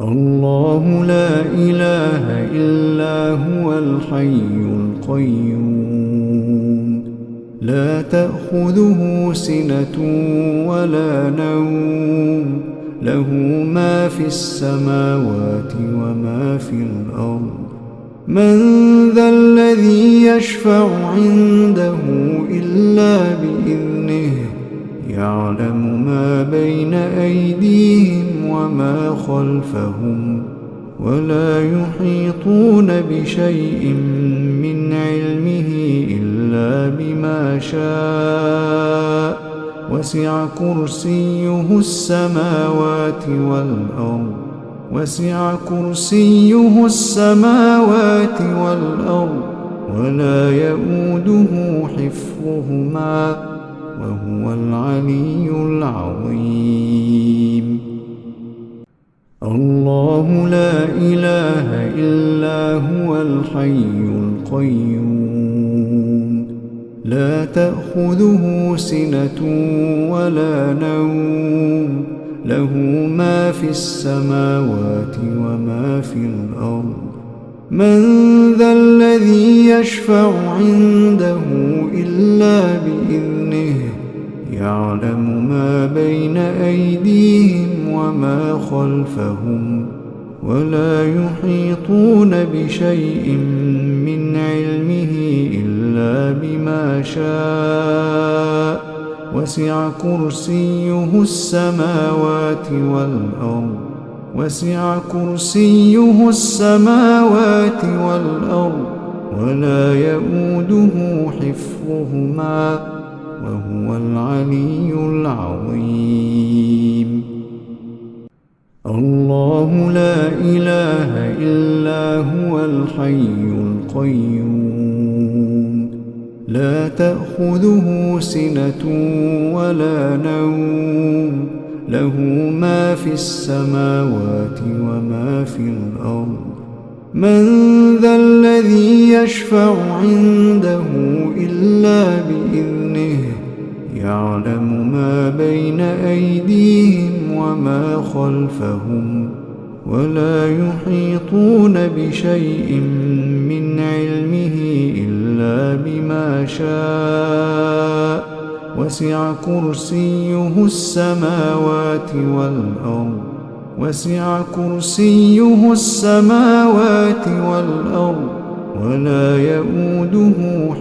الله لا إله إلا هو الحي القيوم لا تأخذه سنة ولا نوم له ما في السماوات وما في الأرض من ذا الذي يشفع عنده إلا بإذنه يعلم ما بين أيديهم وما خلفهم ولا يحيطون بشيء من علمه إلا بما شاء وسع كرسيه السماوات والأرض ولا يؤوده حفظهما وهو العلي العظيم الله لا إله إلا هو الحي القيوم لا تأخذه سنة ولا نوم له ما في السماوات وما في الأرض من ذا الذي يشفع عنده إلا بإذنه يعلم ما بين أيديهم وما خلفهم ولا يحيطون بشيء من علمه إلا بما شاء وسع كرسيه السماوات والأرض ولا يؤوده حفظهما وهو العلي العظيم الله لا إله إلا هو الحي القيوم لا تأخذه سنة ولا نوم له ما في السماوات وما في الأرض من ذا الذي يشفع عنده إلا بإذنه يعلم ما بين أيديهم وما خلفهم ولا يحيطون بشيء من علمه إلا بما شاء وسع كرسيه السماوات والأرض ولا يؤوده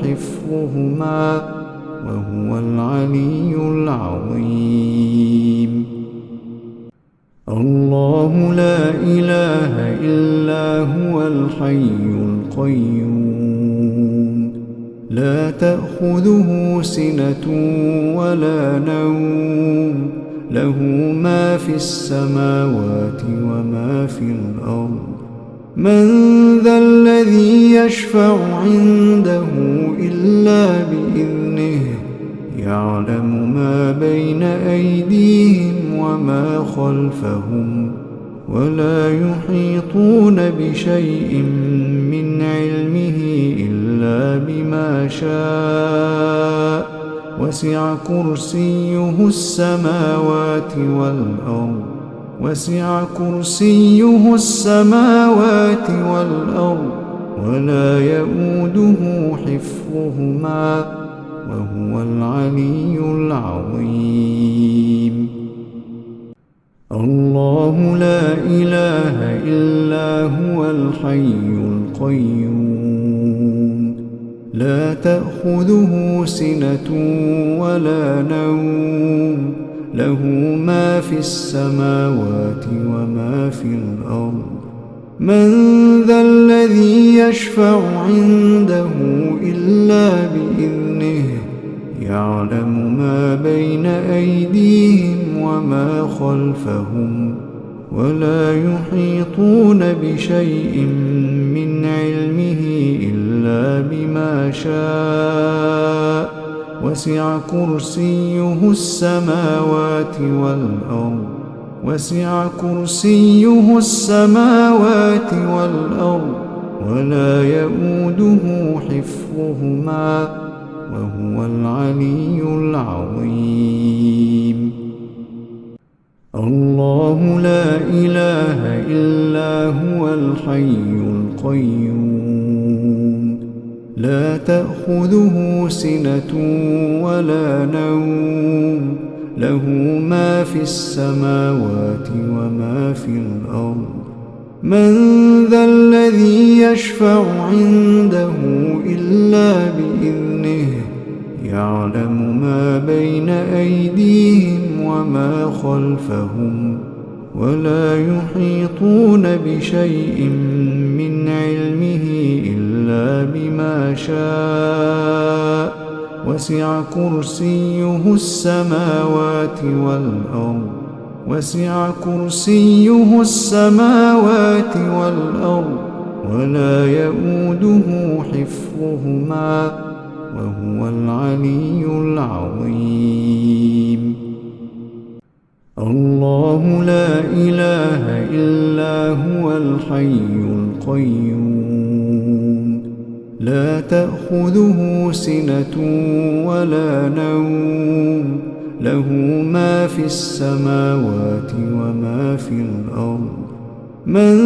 حفظهما وهو العلي العظيم الله لا إله إلا هو الحي القيوم لا تأخذه سنة ولا نوم له ما في السماوات وما في الأرض من ذا الذي يشفع عنده إلا بإذنه يعلم ما بين أيديهم وما خلفهم ولا يحيطون بشيء من علمه إلا بما شاء وسع كرسيه السماوات والأرض ولا يؤوده حفظهما وهو العلي العظيم الله لا إله إلا هو الحي القيوم لا تأخذه سنة ولا نوم له ما في السماوات وما في الأرض من ذا الذي يشفع عنده إلا بإذنه يعلم ما بين أيديهم وما خلفهم ولا يحيطون بشيء من علمه إلا بما شاء وسع كرسيه السماوات والأرض ولا يؤوده حفظهما وهو العلي العظيم الله لا إله إلا هو الحي القيوم لا تأخذه سنة ولا نوم له ما في السماوات وما في الأرض من ذا الذي يشفع عنده إلا بإذنه يعلم ما بين أيديهم وما خلفهم ولا يحيطون بشيء من علمه إلا بما شاء وسع كرسيه السماوات والأرض ولا يؤوده حفظهما وهو العلي العظيم الله لا إله إلا هو الحي القيوم لا تأخذه سنة ولا نوم له ما في السماوات وما في الأرض من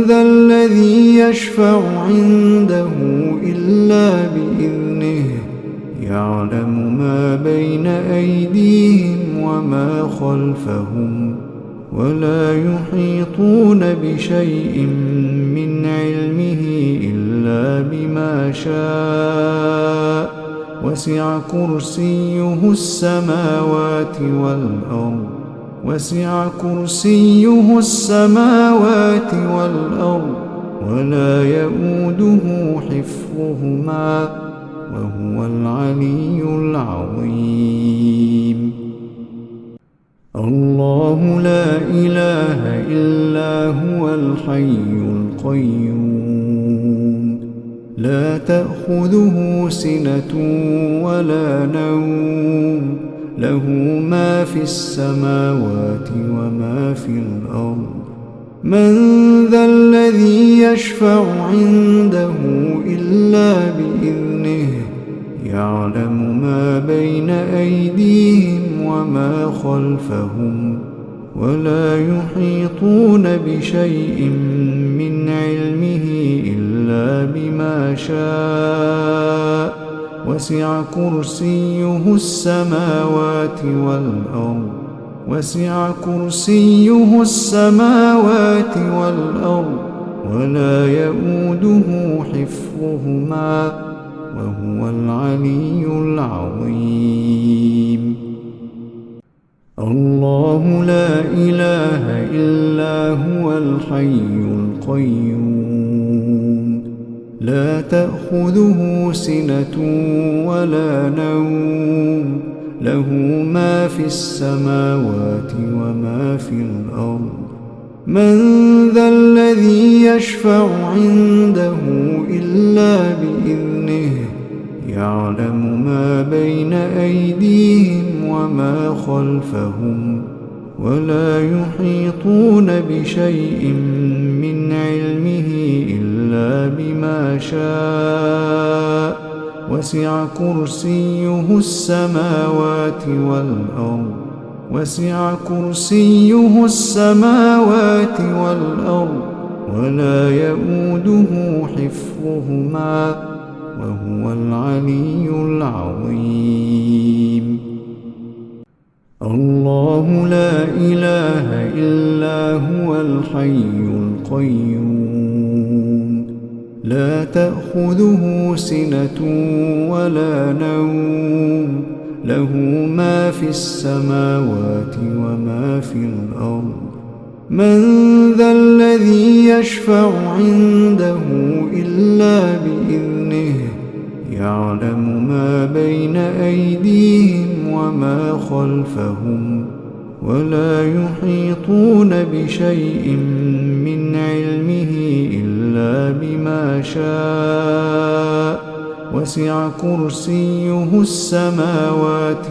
ذا الذي يشفع عنده إلا بإذنه يعلم ما بين أيديهم وما خلفهم ولا يحيطون بشيء من علمه إلا بما شاء وسع كرسيه السماوات والأرض ولا يؤوده حفظهما وهو العلي العظيم الله لا إله إلا هو الحي القيوم لا تأخذه سنة ولا نوم له ما في السماوات وما في الأرض من ذا الذي يشفع عنده إلا بإذنه يعلم ما بين أيديهم وما خلفهم ولا يحيطون بشيء من علمه إلا بما شاء وسع كرسيه السماوات والأرض ولا يؤوده حفظهما وهو العلي العظيم الله لا إله إلا هو الحي القيوم لا تأخذه سنة ولا نوم له ما في السماوات وما في الأرض من ذا الذي يشفع عنده إلا بإذنه يعلم ما بين أيديهم وما خلفهم ولا يحيطون بشيء من علمه إلا بما شاء وسع كرسيه السماوات والأرض ولا يؤوده حفظهما وهو العلي العظيم الله لا إله إلا هو الحي القيوم لا تأخذه سنة ولا نوم له ما في السماوات وما في الأرض من ذا الذي يشفع عنده إلا بإذنه يعلم ما بين أيديهم وما خلفهم ولا يحيطون بشيء من علمه إلا بما شاء وسع كرسيه السماوات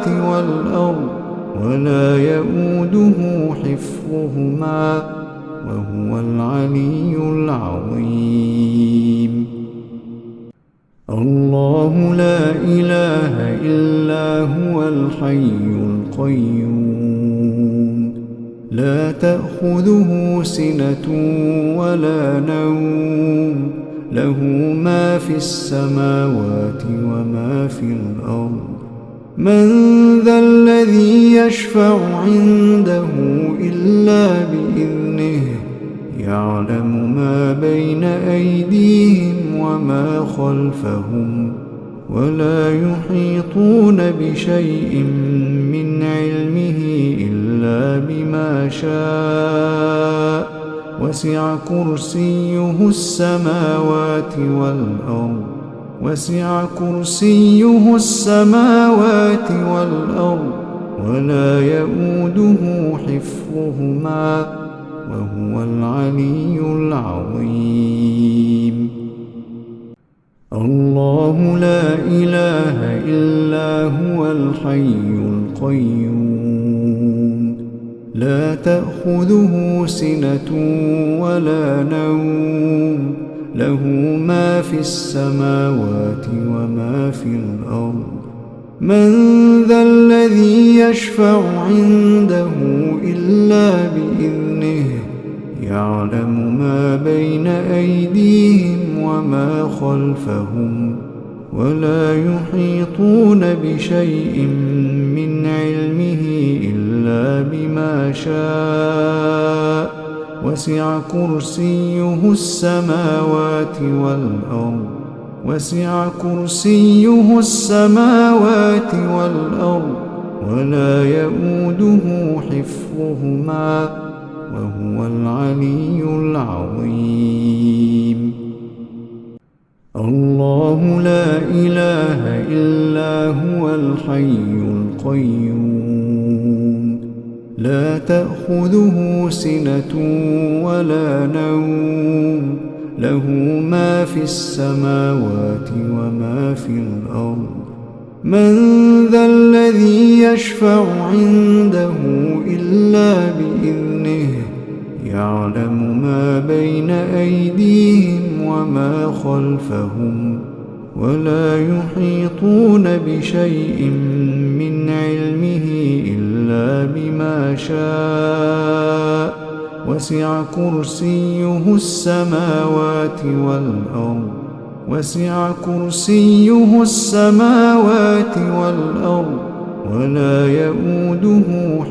والأرض ولا يؤوده حفظهما وهو العلي العظيم الله لا إله إلا هو الحي القيوم لا تأخذه سنة ولا نوم له ما في السماوات وما في الأرض من ذا الذي يشفع عنده إلا بإذنه يعلم ما بين أيديهم وما خلفهم ولا يحيطون بشيء من علمه إلا بما شاء وسع كرسيه السماوات والأرض ولا يؤوده حفظهما وهو العلي العظيم الله لا إله إلا هو الحي القيوم لا تأخذه سنة ولا نوم له ما في السماوات وما في الأرض من ذا الذي يشفع عنده إلا بإذنه يعلم ما بين أيديهم وما خلفهم ولا يحيطون بشيء من علمه إلا بما شاء وسع كرسيه السماوات والأرض ولا يؤوده حفظهما وهو العلي العظيم الله لا إله إلا هو الحي القيوم لا تأخذه سنة ولا نوم له ما في السماوات وما في الأرض من ذا الذي يشفع عنده إلا بإذنه يعلم ما بين أيديهم وما خلفهم ولا يحيطون بشيء من علمه إلا بما شاء وسع كرسيه السماوات والأرض ولا يؤوده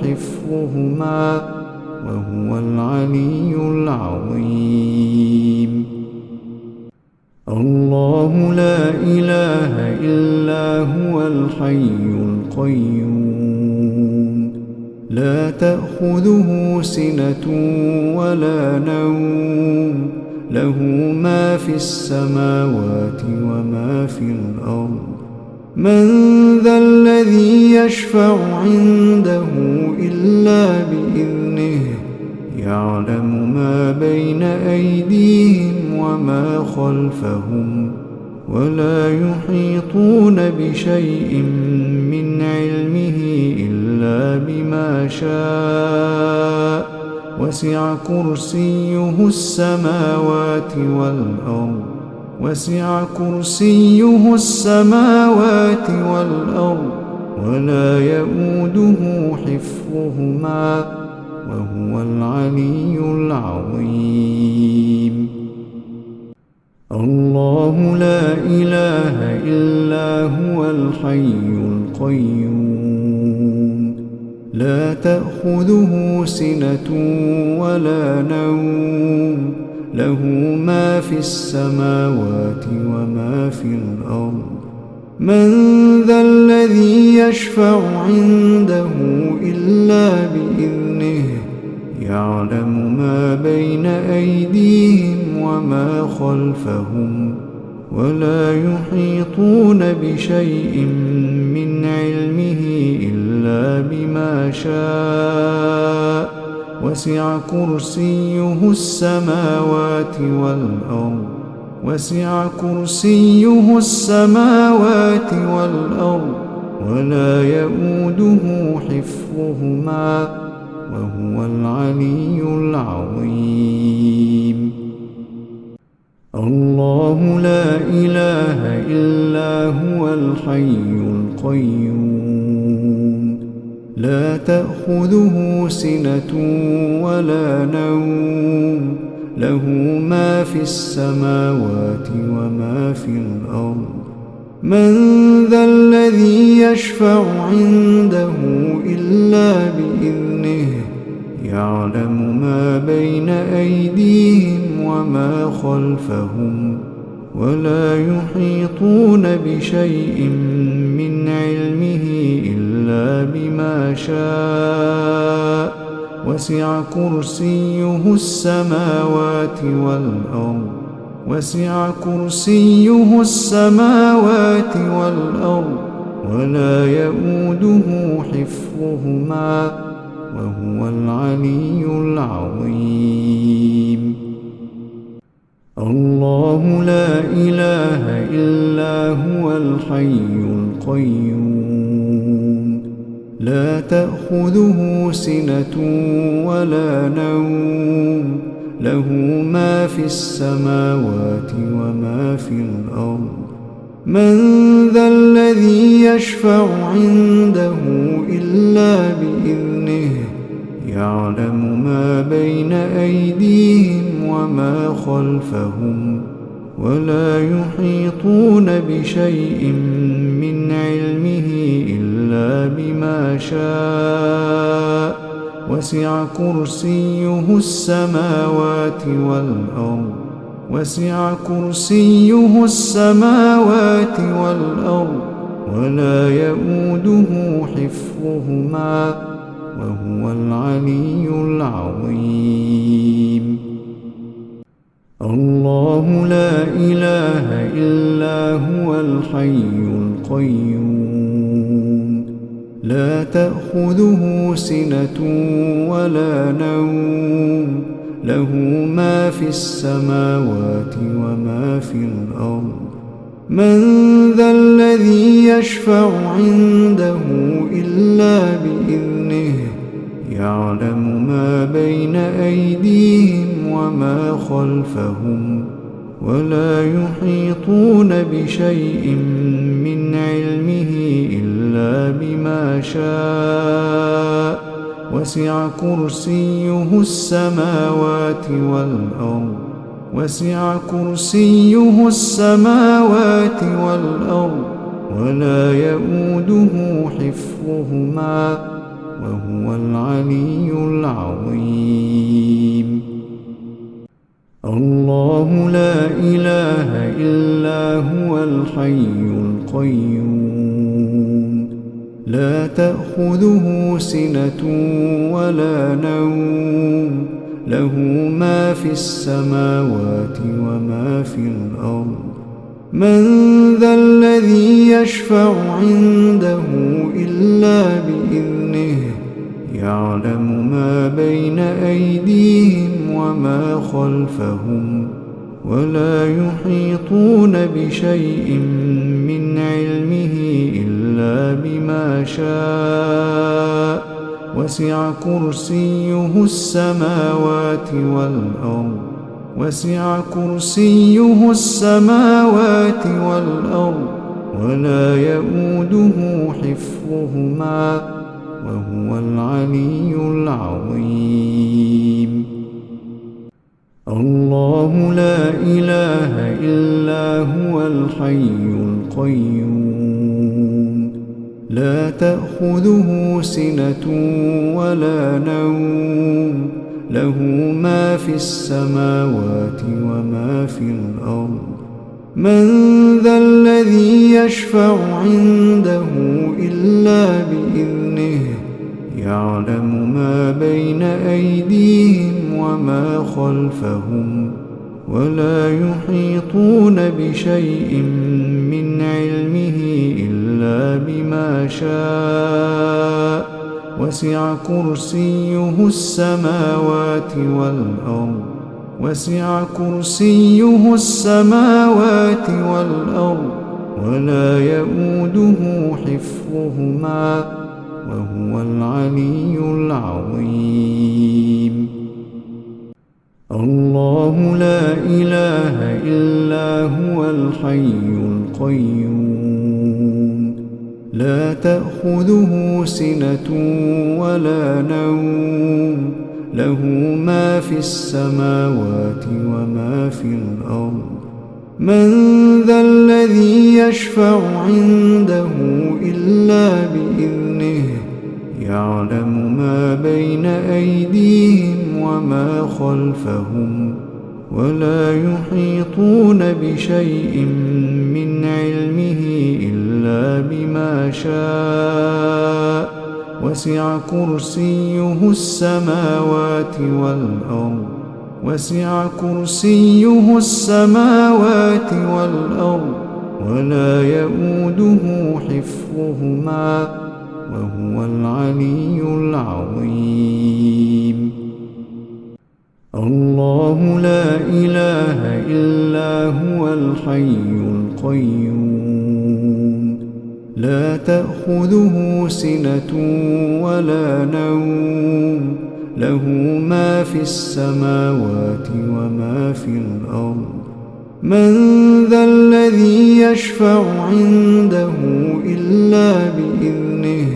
حفظهما وهو العلي العظيم الله لا إله إلا هو الحي القيوم لا تأخذه سنة ولا نوم له ما في السماوات وما في الأرض من ذا الذي يشفع عنده إلا بإذنه يعلم ما بين أيديهم وما خلفهم ولا يحيطون بشيء من علمه إلا بما شاء وسع كرسيه السماوات والأرض ولا يؤوده حفظهما وهو العلي العظيم الله لا إله إلا هو الحي القيوم لا تأخذه سنة ولا نوم له ما في السماوات وما في الأرض من ذا الذي يشفع عنده إلا بإذنه يعلم ما بين أيديهم وما خلفهم ولا يحيطون بشيء من علمه إلا بما شاء وسع كرسيه السماوات والأرض ولا يؤوده حفظهما وهو العلي العظيم الله لا إله إلا هو الحي القيوم لا تأخذه سنة ولا نوم له ما في السماوات وما في الأرض من ذا الذي يشفع عنده إلا بإذنه يعلم ما بين أيديهم وما خلفهم ولا يحيطون بشيء من علمه إلا بما شاء وسع كرسيه السماوات والأرض ولا يؤوده حفظهما وهو العلي العظيم الله لا إله إلا هو الحي القيوم لا تأخذه سنة ولا نوم له ما في السماوات وما في الأرض من ذا الذي يشفع عنده إلا بإذنه يعلم ما بين أيديهم وما خلفهم ولا يحيطون بشيء من علمه إلا بما شاء وسع كرسيه السماوات والأرض ولا يؤوده حفظهما وهو العلي العظيم الله لا إله إلا هو الحي القيوم لا تأخذه سنة ولا نوم له ما في السماوات وما في الأرض من ذا الذي يشفع عنده إلا بإذنه يعلم ما بين أيديهم وما خلفهم ولا يحيطون بشيء من علمه إلا بما شاء وسع كرسيه السماوات والأرض ولا يؤوده حفظهما وهو العلي العظيم الله لا إله إلا هو الحي القيوم لا تأخذه سنة ولا نوم له ما في السماوات وما في الأرض من ذا الذي يشفع عنده إلا بإذنه يعلم ما بين أيديهم وما خلفهم ولا يحيطون بشيء من علمه إلا بما شاء وسع كرسيه السماوات والأرض ولا يؤوده حفظهما وهو العلي العظيم الله لا إله إلا هو الحي القيوم لا تأخذه سنة ولا نوم له ما في السماوات وما في الأرض من ذا الذي يشفع عنده إلا بإذنه يعلم ما بين أيديهم وما خلفهم ولا يحيطون بشيء من علمه إلا بما شاء وسع كرسيه السماوات والأرض ولا يؤوده حفظهما وهو العلي العظيم الله لا إله إلا هو الحي القيوم لا تأخذه سنة ولا نوم له ما في السماوات وما في الأرض من ذا الذي يشفع عنده إلا بإذنه يعلم ما بين أيديهم وما خلفهم ولا يحيطون بشيء من علمه إلا بما شاء وسع كرسيه السماوات والأرض ولا يؤوده حفظهما وهو العلي العظيم الله لا إله إلا هو الحي القيوم لا تأخذه سنة ولا نوم له ما في السماوات وما في الأرض من ذا الذي يشفع عنده إلا بإذنه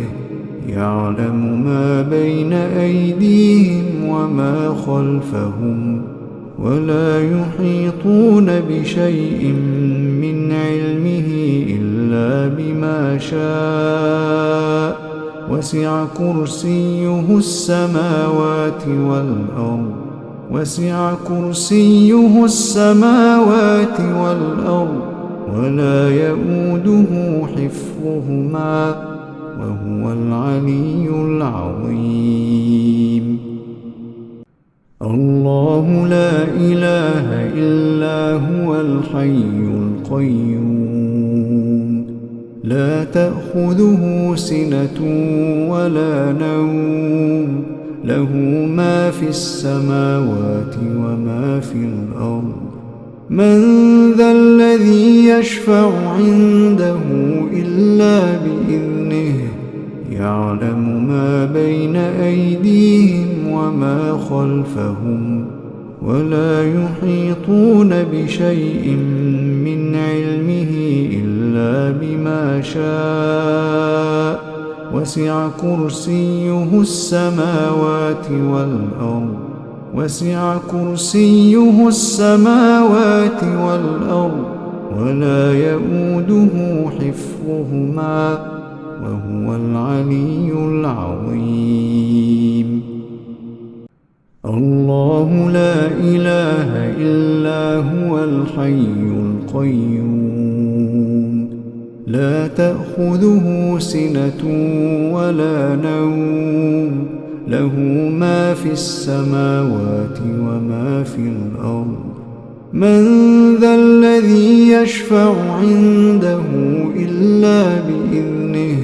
يعلم ما بين أيديهم وما خلفهم ولا يحيطون بشيء من علمه إلا بما شاء وسع كرسيه السماوات والأرض ولا يؤوده حفظهما وهو العلي العظيم الله لا إله إلا هو الحي القيوم لا تأخذه سنة ولا نوم له ما في السماوات وما في الأرض من ذا الذي يشفع عنده إلا بإذنه يعلم ما بين أيديهم وما خلفهم ولا يحيطون بشيء من علمه إلا بما شاء وسع كرسيه السماوات والأرض ولا يؤوده حفظهما وهو العلي العظيم الله لا إله إلا هو الحي القيوم لا تأخذه سنة ولا نوم له ما في السماوات وما في الأرض من ذا الذي يشفع عنده إلا بإذنه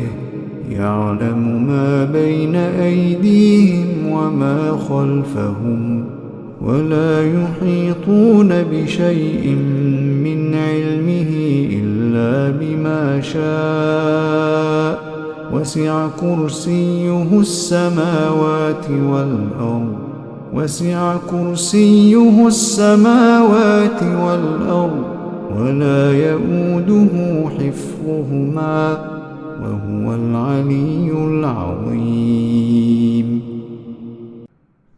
يعلم ما بين أيديهم وما خلفهم ولا يحيطون بشيء من علمه إلا بما شاء وسع كرسيه السماوات والأرض ولا يؤوده حفظهما وهو العلي العظيم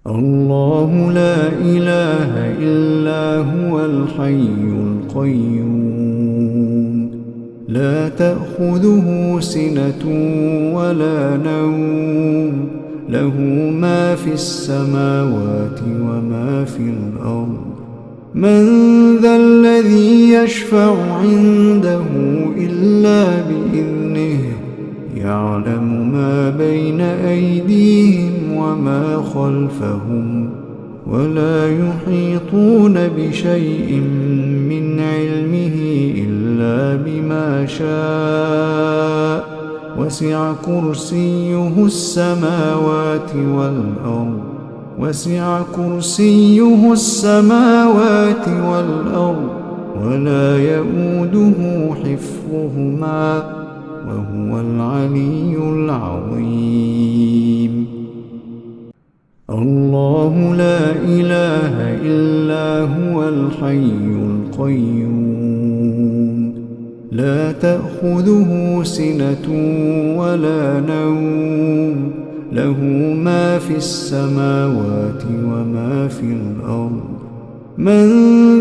الله لا إله إلا هو الحي القيوم لا تأخذه سنة ولا نوم له ما في السماوات وما في الأرض من ذا الذي يشفع عنده إلا بإذنه يعلم ما بين أيديهم وما خلفهم ولا يحيطون بشيء من علمه إلا بما شاء وسع كرسيه السماوات والأرض ولا يؤوده حفظهما وهو العلي العظيم الله لا إله إلا الحي القيوم لا تأخذه سنة ولا نوم له ما في السماوات وما في الأرض من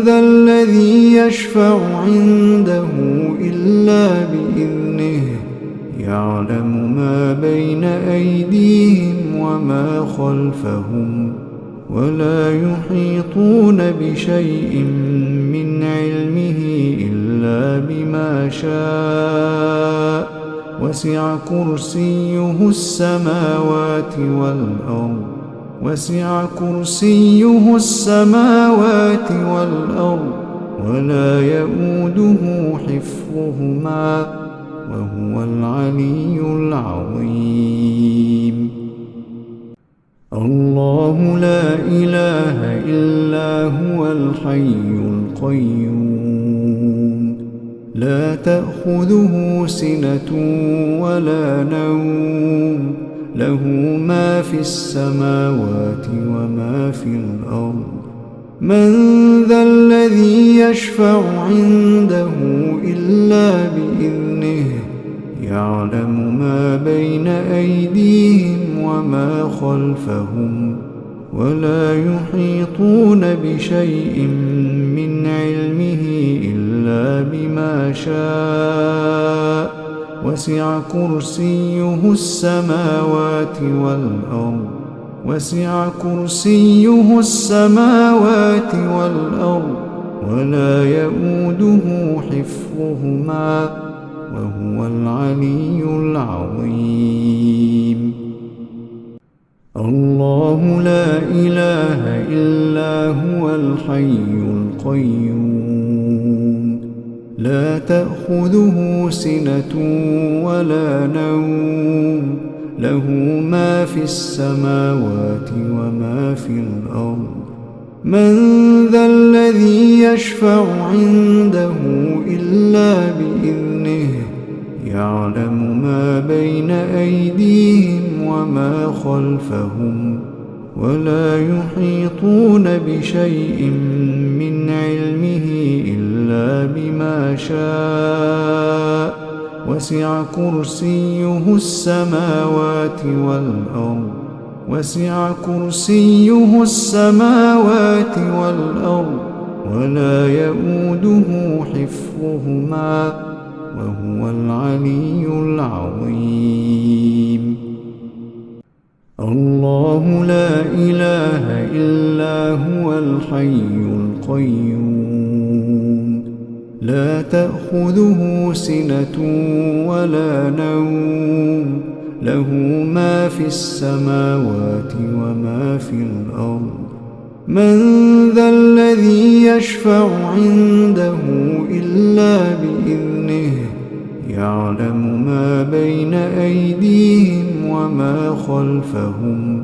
ذا الذي يشفع عنده إلا بإذنه يعلم ما بين أيديهم وما خلفهم ولا يحيطون بشيء من علمه إلا بما شاء وسع كرسيه السماوات والأرض ولا يؤوده حفظهما وهو العلي العظيم الله لا إله إلا هو الحي القيوم لا تأخذه سنة ولا نوم له ما في السماوات وما في الأرض من ذا الذي يشفع عنده إلا بإذنه يعلم ما بين أيديهم وما خلفهم ولا يحيطون بشيء من علمه إلا بما شاء وسع كرسيه السماوات والأرض ولا يؤوده حفظهما وهو العلي العظيم الله لا إله إلا هو الحي القيوم لا تأخذه سنة ولا نوم له ما في السماوات وما في الأرض من ذا الذي يشفع عنده إلا بإذنه يعلم ما بين أيديهم وما خلفهم ولا يحيطون بشيء من علمه إلا بما شاء وسع كرسيه السماوات والأرض ولا يؤوده حفظهما وهو العلي العظيم الله لا إله إلا هو الحي القيوم لا تأخذه سنة ولا نوم له ما في السماوات وما في الأرض من ذا الذي يشفع عنده إلا بإذنه يعلم ما بين أيديهم وما خلفهم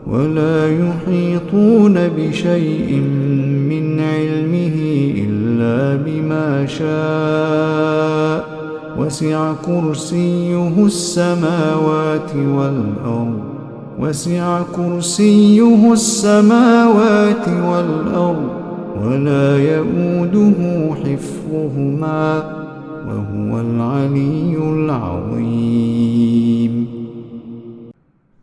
ولا يحيطون بشيء من علمه إلا بما شاء وسع كرسيه السماوات والأرض ولا يؤوده حفظهما وهو العلي العظيم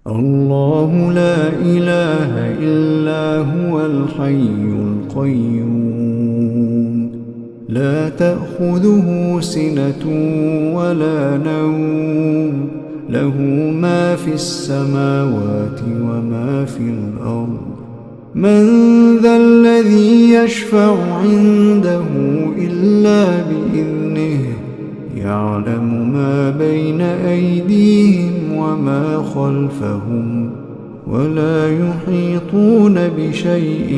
الله لا إله إلا هو الحي القيوم لا تأخذه سنة ولا نوم له ما في السماوات وما في الأرض من ذا الذي يشفع عنده إلا بإذنه يعلم ما بين أيديهم وما خلفهم ولا يحيطون بشيء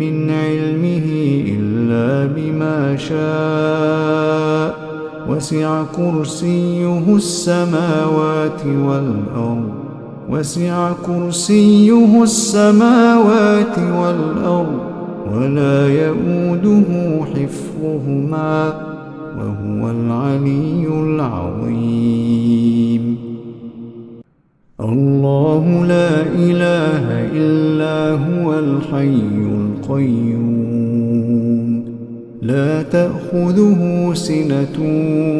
من علمه إلا بما شاء وسع كرسيه السماوات والأرض ولا يؤوده حفظهما وهو العلي العظيم الله لا إله إلا هو الحي القيوم لا تأخذه سنة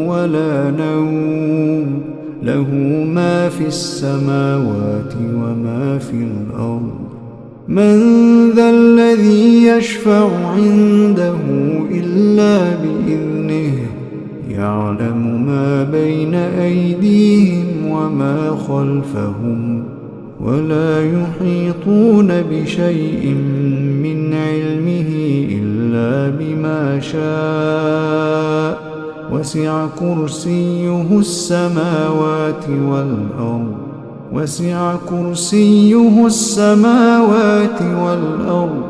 ولا نوم له ما في السماوات وما في الأرض من ذا الذي يشفع عنده إلا بإذنه يعلم ما بين أيديهم وما خلفهم ولا يحيطون بشيء من علمه إلا بما شاء وسع كرسيه السماوات والأرض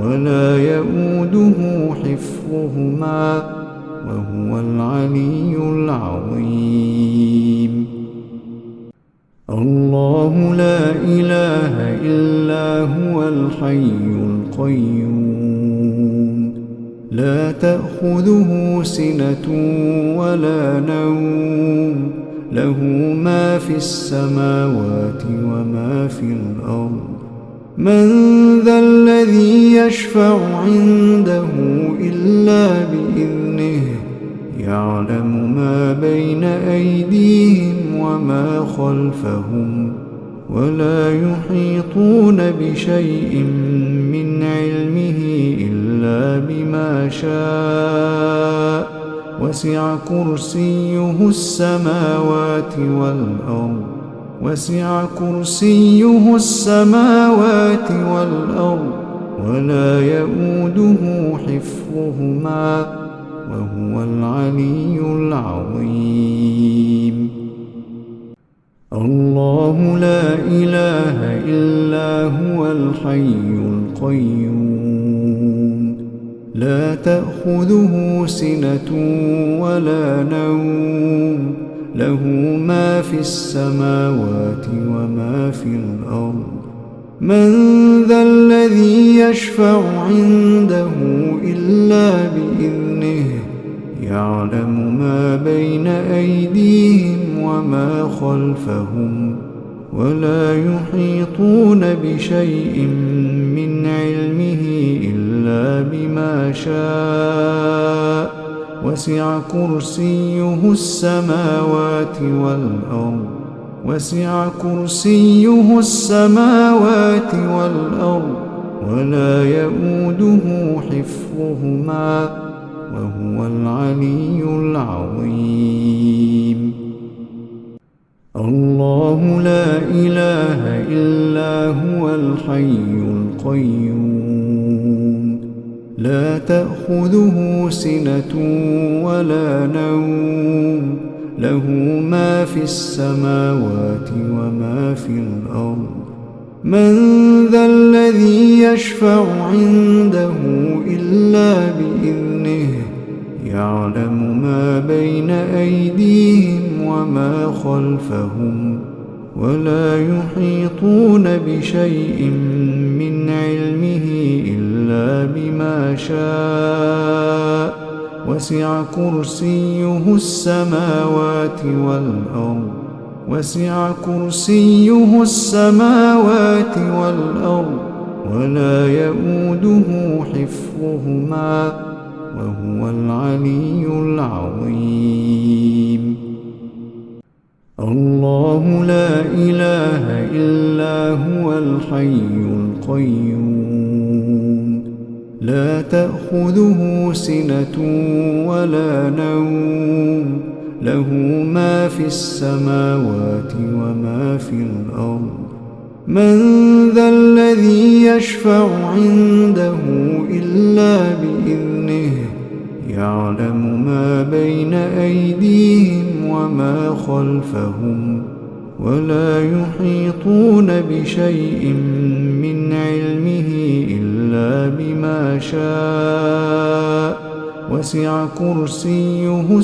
ولا يؤوده حفظهما وهو العلي العظيم الله لا إله إلا هو الحي القيوم لا تأخذه سنة ولا نوم له ما في السماوات وما في الأرض من ذا الذي يشفع عنده إلا بإذنه يعلم ما بين أيديهم وما خلفهم ولا يحيطون بشيء من علمه إلا بما شاء وسع كرسيه السماوات والأرض ولا يؤوده حفظهما وهو العلي العظيم الله لا إله إلا هو الحي القيوم لا تأخذه سنة ولا نوم له ما في السماوات وما في الأرض من ذا الذي يشفع عنده إلا بإذنه يعلم ما بين أيديهم وما خلفهم ولا يحيطون بشيء من علمه إلا بما شاء وسع كرسيه السماوات والأرض ولا يؤوده حفظهما وهو العلي العظيم الله لا إله إلا هو الحي القيوم لا تأخذه سنة ولا نوم له ما في السماوات وما في الأرض من ذا الذي يشفع عنده إلا بإذنه يعلم ما بين أيديهم وما خلفهم ولا يحيطون بشيء من علمه إلا بما شاء وسع كرسيه السماوات والأرض ولا يؤوده حفظهما وهو العلي العظيم الله لا إله إلا هو الحي القيوم لا تأخذه سنة ولا نوم له ما في السماوات وما في الأرض من ذا الذي يشفع عنده إلا بإذنه يعلم ما بين أيديهم وما خلفهم ولا يحيطون بشيء من علمه إلا بما شاء وسع كرسيه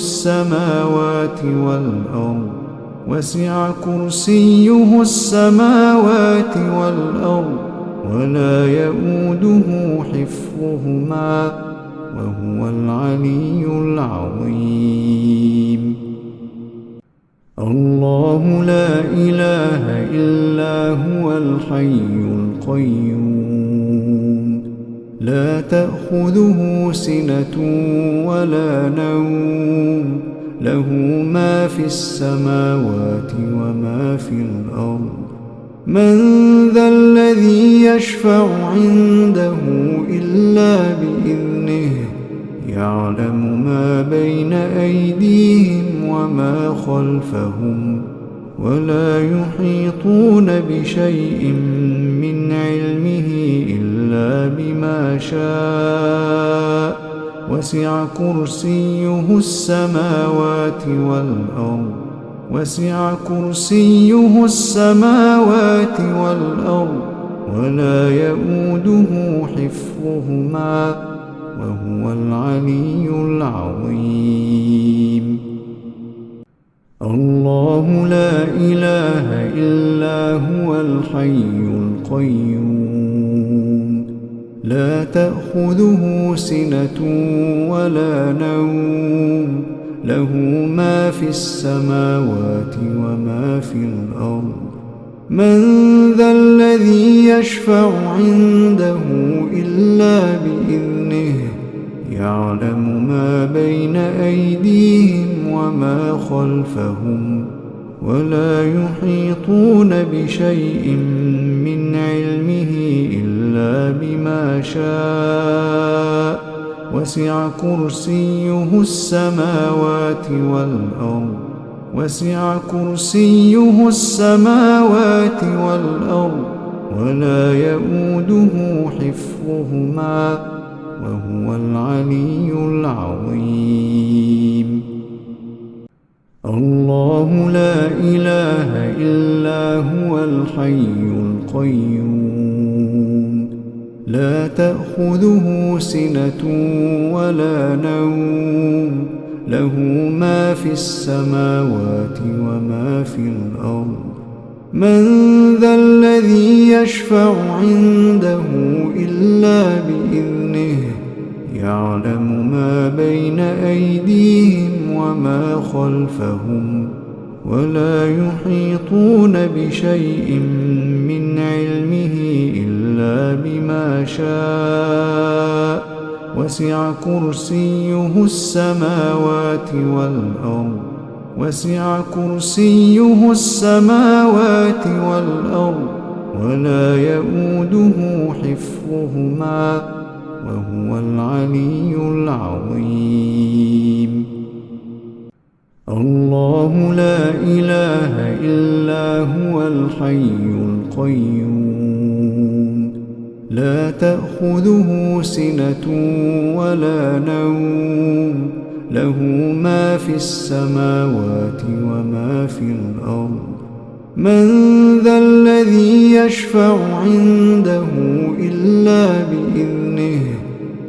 السماوات والأرض ولا يؤوده حفظهما وهو العلي العظيم الله لا إله إلا هو الحي القيوم لا تأخذه سنة ولا نوم له ما في السماوات وما في الأرض من ذا الذي يشفع عنده إلا بإذنه يعلم ما بين أيديهم وما خلفهم ولا يحيطون بشيء من علمه إلا بما شاء وسع كرسيه السماوات والأرض ولا يؤوده حفظهما وهو العلي العظيم الله لا إله إلا هو الحي القيوم لا تأخذه سنة ولا نوم له ما في السماوات وما في الأرض من ذا الذي يشفع عنده إلا بإذنه يعلم ما بين أيديهم وما خلفهم ولا يحيطون بشيء من علمه إلا بما شاء وسع كرسيه السماوات والأرض ولا يؤوده حفظهما وهو العلي العظيم الله لا إله إلا هو الحي القيوم لا تأخذه سنة ولا نوم له ما في السماوات وما في الأرض من ذا الذي يشفع عنده إلا بإذنه يعلم ما بين أيديهم وما خلفهم ولا يحيطون بشيء من علمه إلا بما شاء وسع كرسيه السماوات والأرض ولا يؤوده حفظهما وهو العلي العظيم الله لا إله إلا هو الحي القيوم لا تأخذه سنة ولا نوم له ما في السماوات وما في الأرض من ذا الذي يشفع عنده إلا بإذنه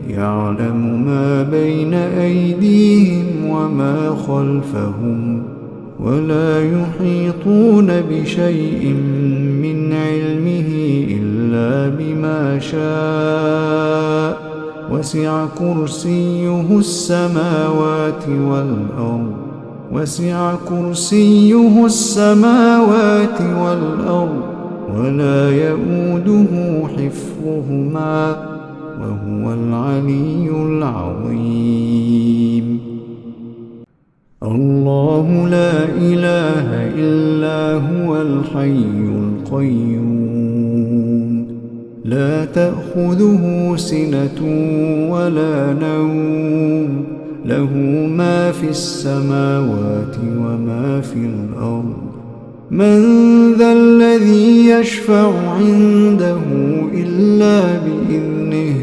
يعلم ما بين أيديهم وما خلفهم ولا يحيطون بشيء من علمه إلا بما شاء وسع كرسيه السماوات والأرض ولا يؤوده حفظهما وهو العلي العظيم الله لا إله إلا هو الحي القيوم لا تأخذه سنة ولا نوم له ما في السماوات وما في الأرض من ذا الذي يشفع عنده إلا بإذنه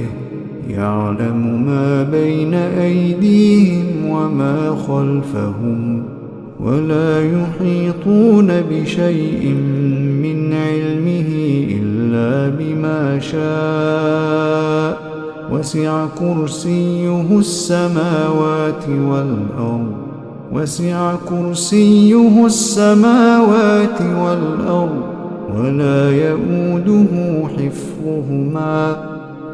يعلم ما بين أيديهم وما خلفهم ولا يحيطون بشيء من علمه إلا بما شاء وسع كرسيه السماوات والأرض ولا يؤوده حفظهما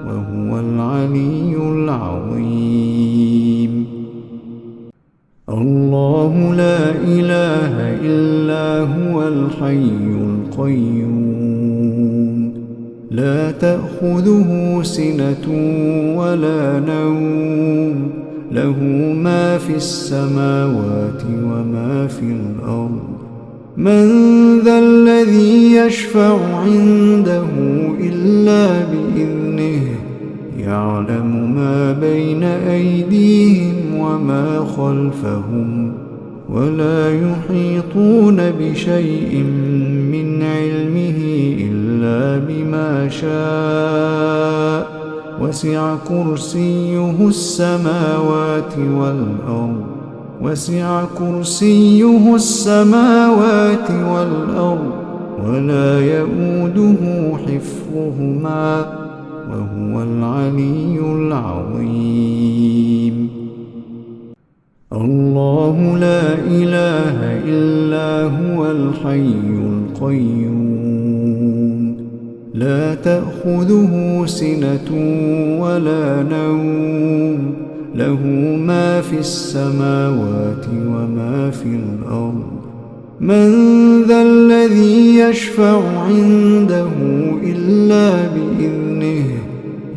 وهو العلي العظيم الله لا إله إلا هو الحي القيوم لا تأخذه سنة ولا نوم له ما في السماوات وما في الأرض من ذا الذي يشفع عنده إلا بإذنه يعلم ما بين أيديهم وما خلفهم ولا يحيطون بشيء من علمه إلا بما شاء وسع كرسيه السماوات والأرض ولا يؤوده حفظهما وهو العلي العظيم الله لا إله إلا هو الحي القيوم لا تأخذه سنة ولا نوم له ما في السماوات وما في الأرض من ذا الذي يشفع عنده إلا بإذنه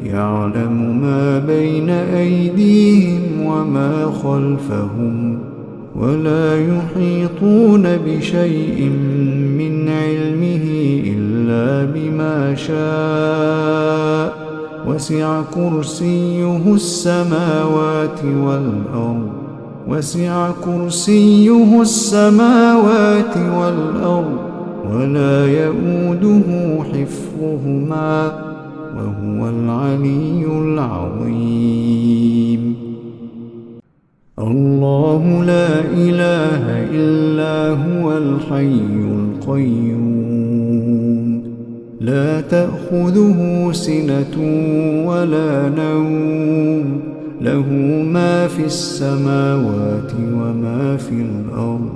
يعلم ما بين أيديهم وما خلفهم ولا يحيطون بشيء من علمه إلا بما شاء وسع كرسيه السماوات والأرض ولا يؤوده حفظهما وهو العلي العظيم الله لا إله إلا هو الحي القيوم لا تأخذه سنة ولا نوم له ما في السماوات وما في الأرض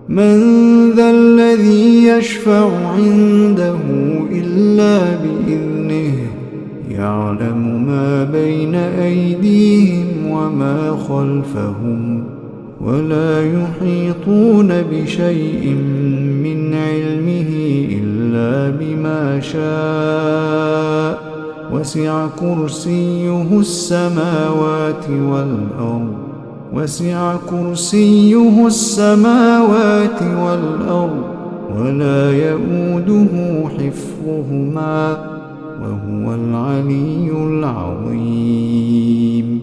من ذا الذي يشفع عنده إلا بإذنه يعلم ما بين أيديهم وما خلفهم ولا يحيطون بشيء من علمه إلا بما شاء وسع كرسيه السماوات والأرض ولا يؤوده حفظهما وهو العلي العظيم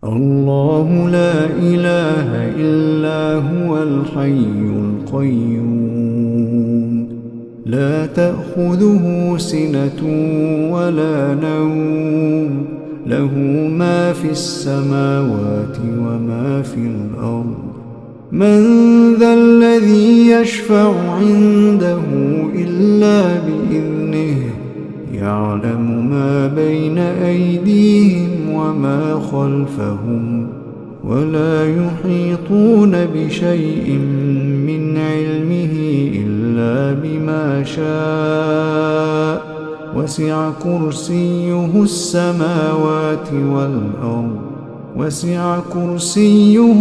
الله لا إله إلا هو الحي القيوم لا تأخذه سنة ولا نوم له ما في السماوات وما في الأرض من ذا الذي يشفع عنده إلا بإذنه يعلم ما بين أيديهم وما خلفهم ولا يحيطون بشيء من علمه إلا بما شاء وسع كرسيه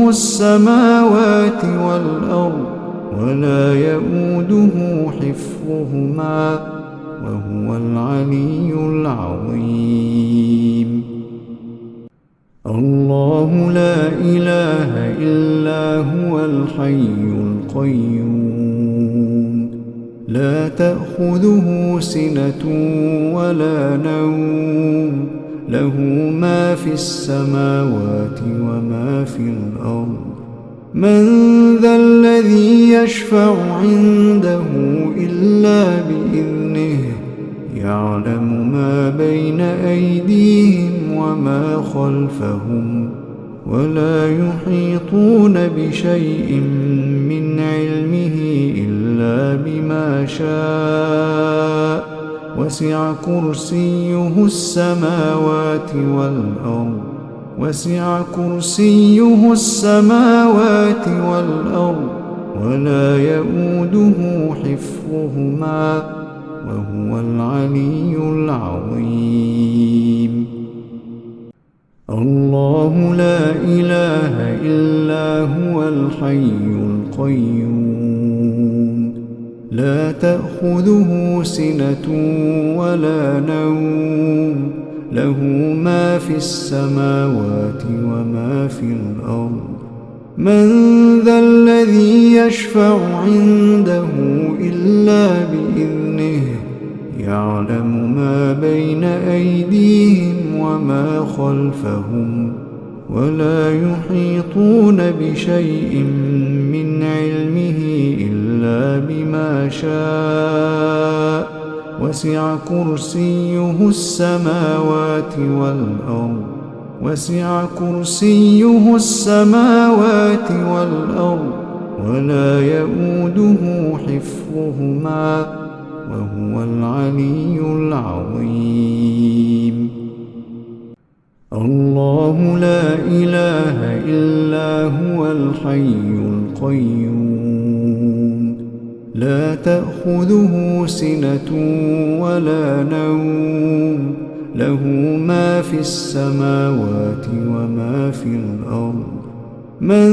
السماوات والأرض ولا يؤوده حفظهما وهو العلي العظيم الله لا إله إلا هو الحي القيوم لا تأخذه سنة ولا نوم له ما في السماوات وما في الأرض من ذا الذي يشفع عنده إلا بإذنه يعلم ما بين أيديهم وما خلفهم ولا يحيطون بشيء من علمه إلا بما شاء وسع كرسيه السماوات والأرض ولا يؤوده حفظهما وهو العلي العظيم الله لا إله إلا هو الحي القيوم لا تأخذه سنة ولا نوم له ما في السماوات وما في الأرض من ذا الذي يشفع عنده إلا بإذنه يعلم ما بين أيديهم وما خلفهم ولا يحيطون بشيء من علمه إلا بما شاء وسع كرسيه السماوات والأرض ولا يؤوده حفظهما وهو العلي العظيم الله لا إله إلا هو الحي القيوم لا تأخذه سنة ولا نوم له ما في السماوات وما في الأرض من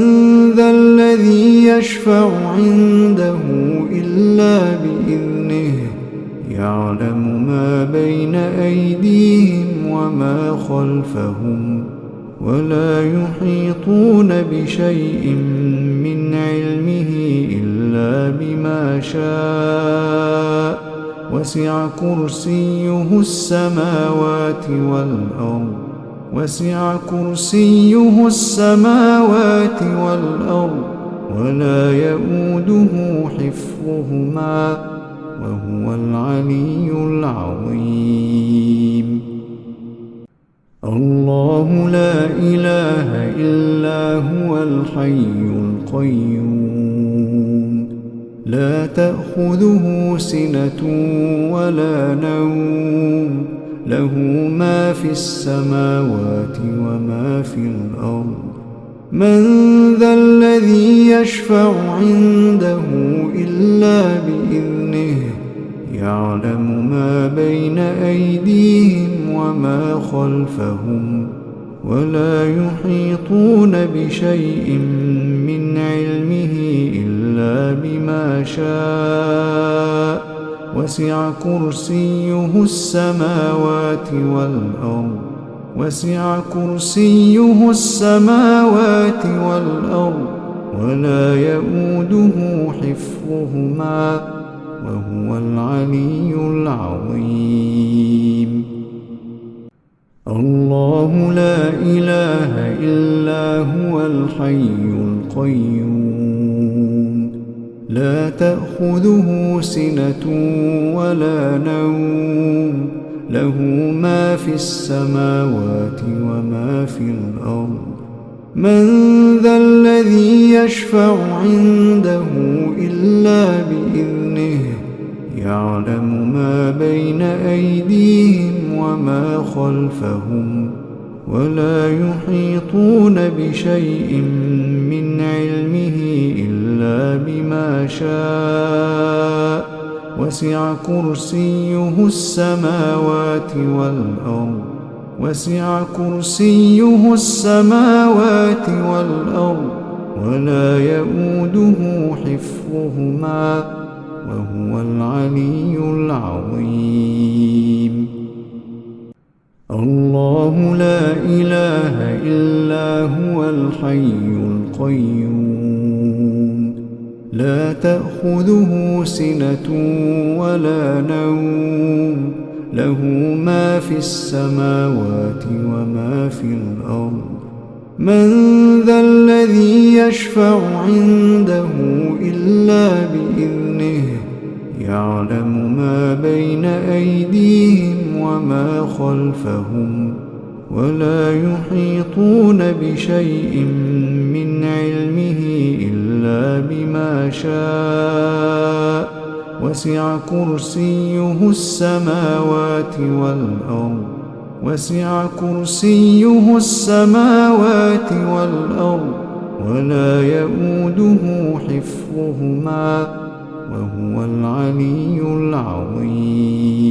ذا الذي يشفع عنده إلا بإذنه يعلم ما بين أيديهم وما خلفهم ولا يحيطون بشيء من علمه إلا بما شاء وسع كرسيه السماوات والأرض ولا يؤوده حفظهما وهو العلي العظيم الله لا إله إلا هو الحي القيوم لا تأخذه سنة ولا نوم له ما في السماوات وما في الأرض من ذا الذي يشفع عنده إلا بإذنه يعلم ما بين أيديهم وما خلفهم ولا يحيطون بشيء من علمه إلا بما شاء وسع كرسيه السماوات والأرض ولا يؤوده حفظهما وهو العلي العظيم الله لا إله إلا هو الحي القيوم لا تأخذه سنة ولا نوم له ما في السماوات وما في الأرض من ذا الذي يشفع عنده إلا بإذنه يعلم ما بين أيديهم وما خلفهم ولا يحيطون بشيء من علمه إلا بما شاء وسع كرسيه السماوات والأرض ولا يؤوده حفظهما وهو العلي العظيم الله لا إله إلا هو الحي القيوم لا تأخذه سنة ولا نوم له ما في السماوات وما في الأرض من ذا الذي يشفع عنده إلا بإذنه يعلم ما بين أيديهم وما خلفهم ولا يحيطون بشيء من علمه إلا بما شاء وسع كرسيه السماوات والأرض ولا يؤوده حفظهما وهو العلي العظيم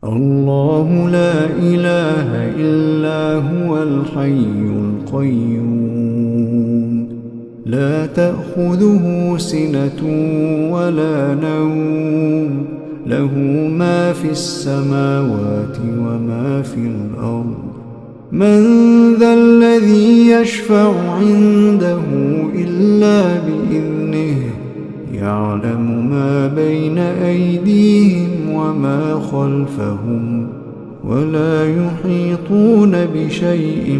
الله لا إله إلا هو الحي القيوم لا تأخذه سنة ولا نوم له ما في السماوات وما في الأرض من ذا الذي يشفع عنده إلا بإذنه يعلم ما بين أيديهم وما خلفهم ولا يحيطون بشيء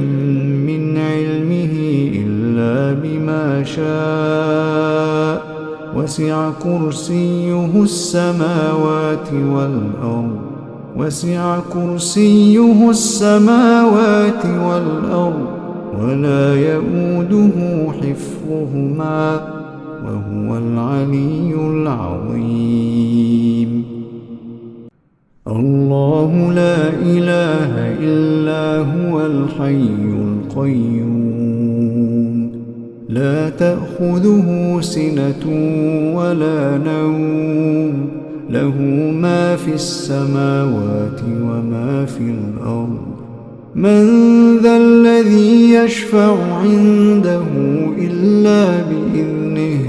من علمه إلا بما شاء وسع كرسيه السماوات والأرض ولا يؤوده حفظهما وهو العلي العظيم الله لا إله إلا هو الحي القيوم لا تأخذه سنة ولا نوم له ما في السماوات وما في الأرض من ذا الذي يشفع عنده إلا بإذنه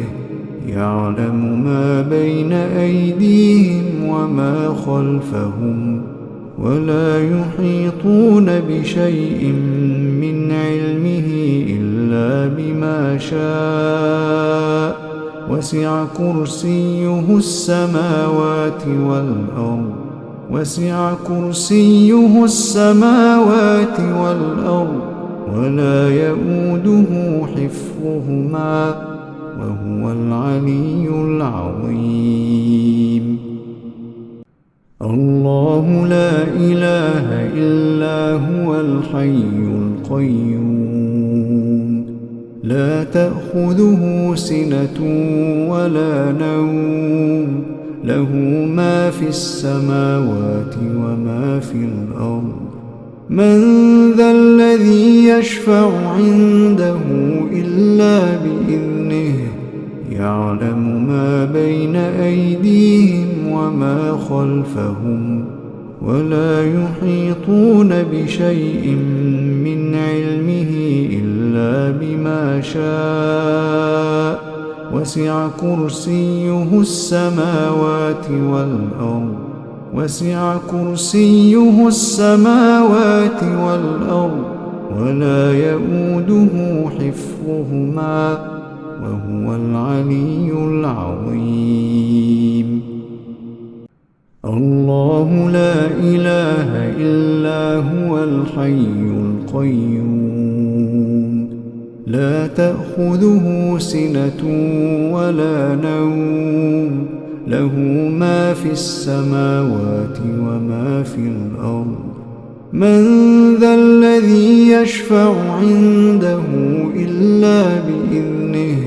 يعلم ما بين أيديهم وما خلفهم ولا يحيطون بشيء من علمه إلا بما شاء وسع كرسيه السماوات والأرض ولا يؤوده حفظهما وهو العلي العظيم الله لا إله إلا هو الحي القيوم لا تأخذه سنة ولا نوم له ما في السماوات وما في الأرض من ذا الذي يشفع عنده إلا بإذنه يعلم ما بين أيديهم وما خلفهم ولا يحيطون بشيء من علمه إلا بما شاء وسع كرسيه السماوات والأرض ولا يؤوده حفظهما وهو العلي العظيم الله لا إله إلا هو الحي القيوم لا تأخذه سنة ولا نوم له ما في السماوات وما في الأرض من ذا الذي يشفع عنده إلا بإذنه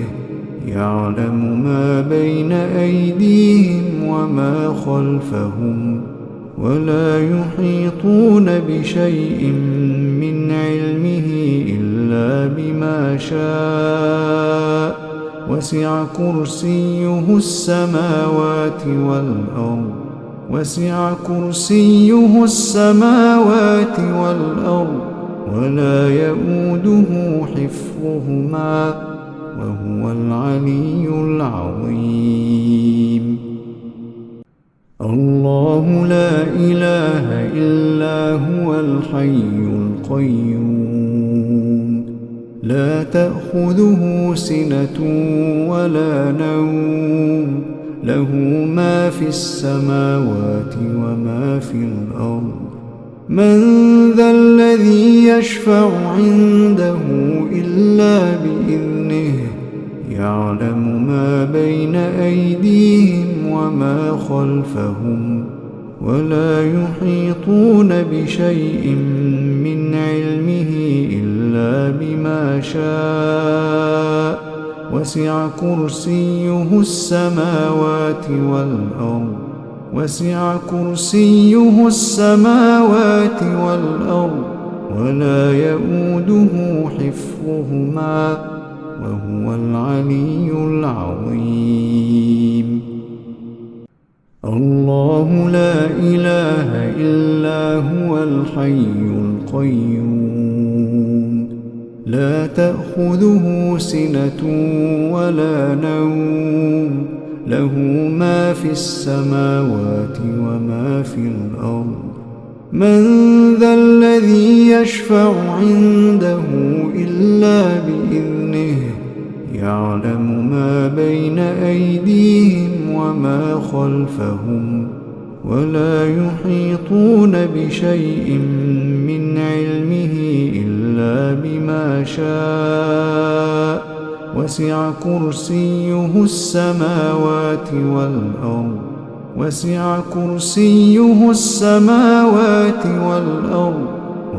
يعلم ما بين أيديهم وما خلفهم ولا يحيطون بشيء من علمه إلا بما شاء وسع كرسيه السماوات والأرض ولا يؤوده حفظهما وهو العلي العظيم الله لا إله إلا هو الحي القيوم لا تأخذه سنة ولا نوم له ما في السماوات وما في الأرض من ذا الذي يشفع عنده إلا بإذنه يعلم ما بين أيديهم وما خلفهم ولا يحيطون بشيء من علمه إلا بما شاء وسع كرسيه السماوات والأرض ولا يؤوده حفظهما وهو العلي العظيم الله لا إله إلا هو الحي القيوم لا تأخذه سنة ولا نوم له ما في السماوات وما في الأرض من ذا الذي يشفع عنده إلا بإذنه يعلم ما بين أيديهم وما خلفهم ولا يحيطون بشيء من علمه إلا بما شاء وسع كرسيه السماوات والأرض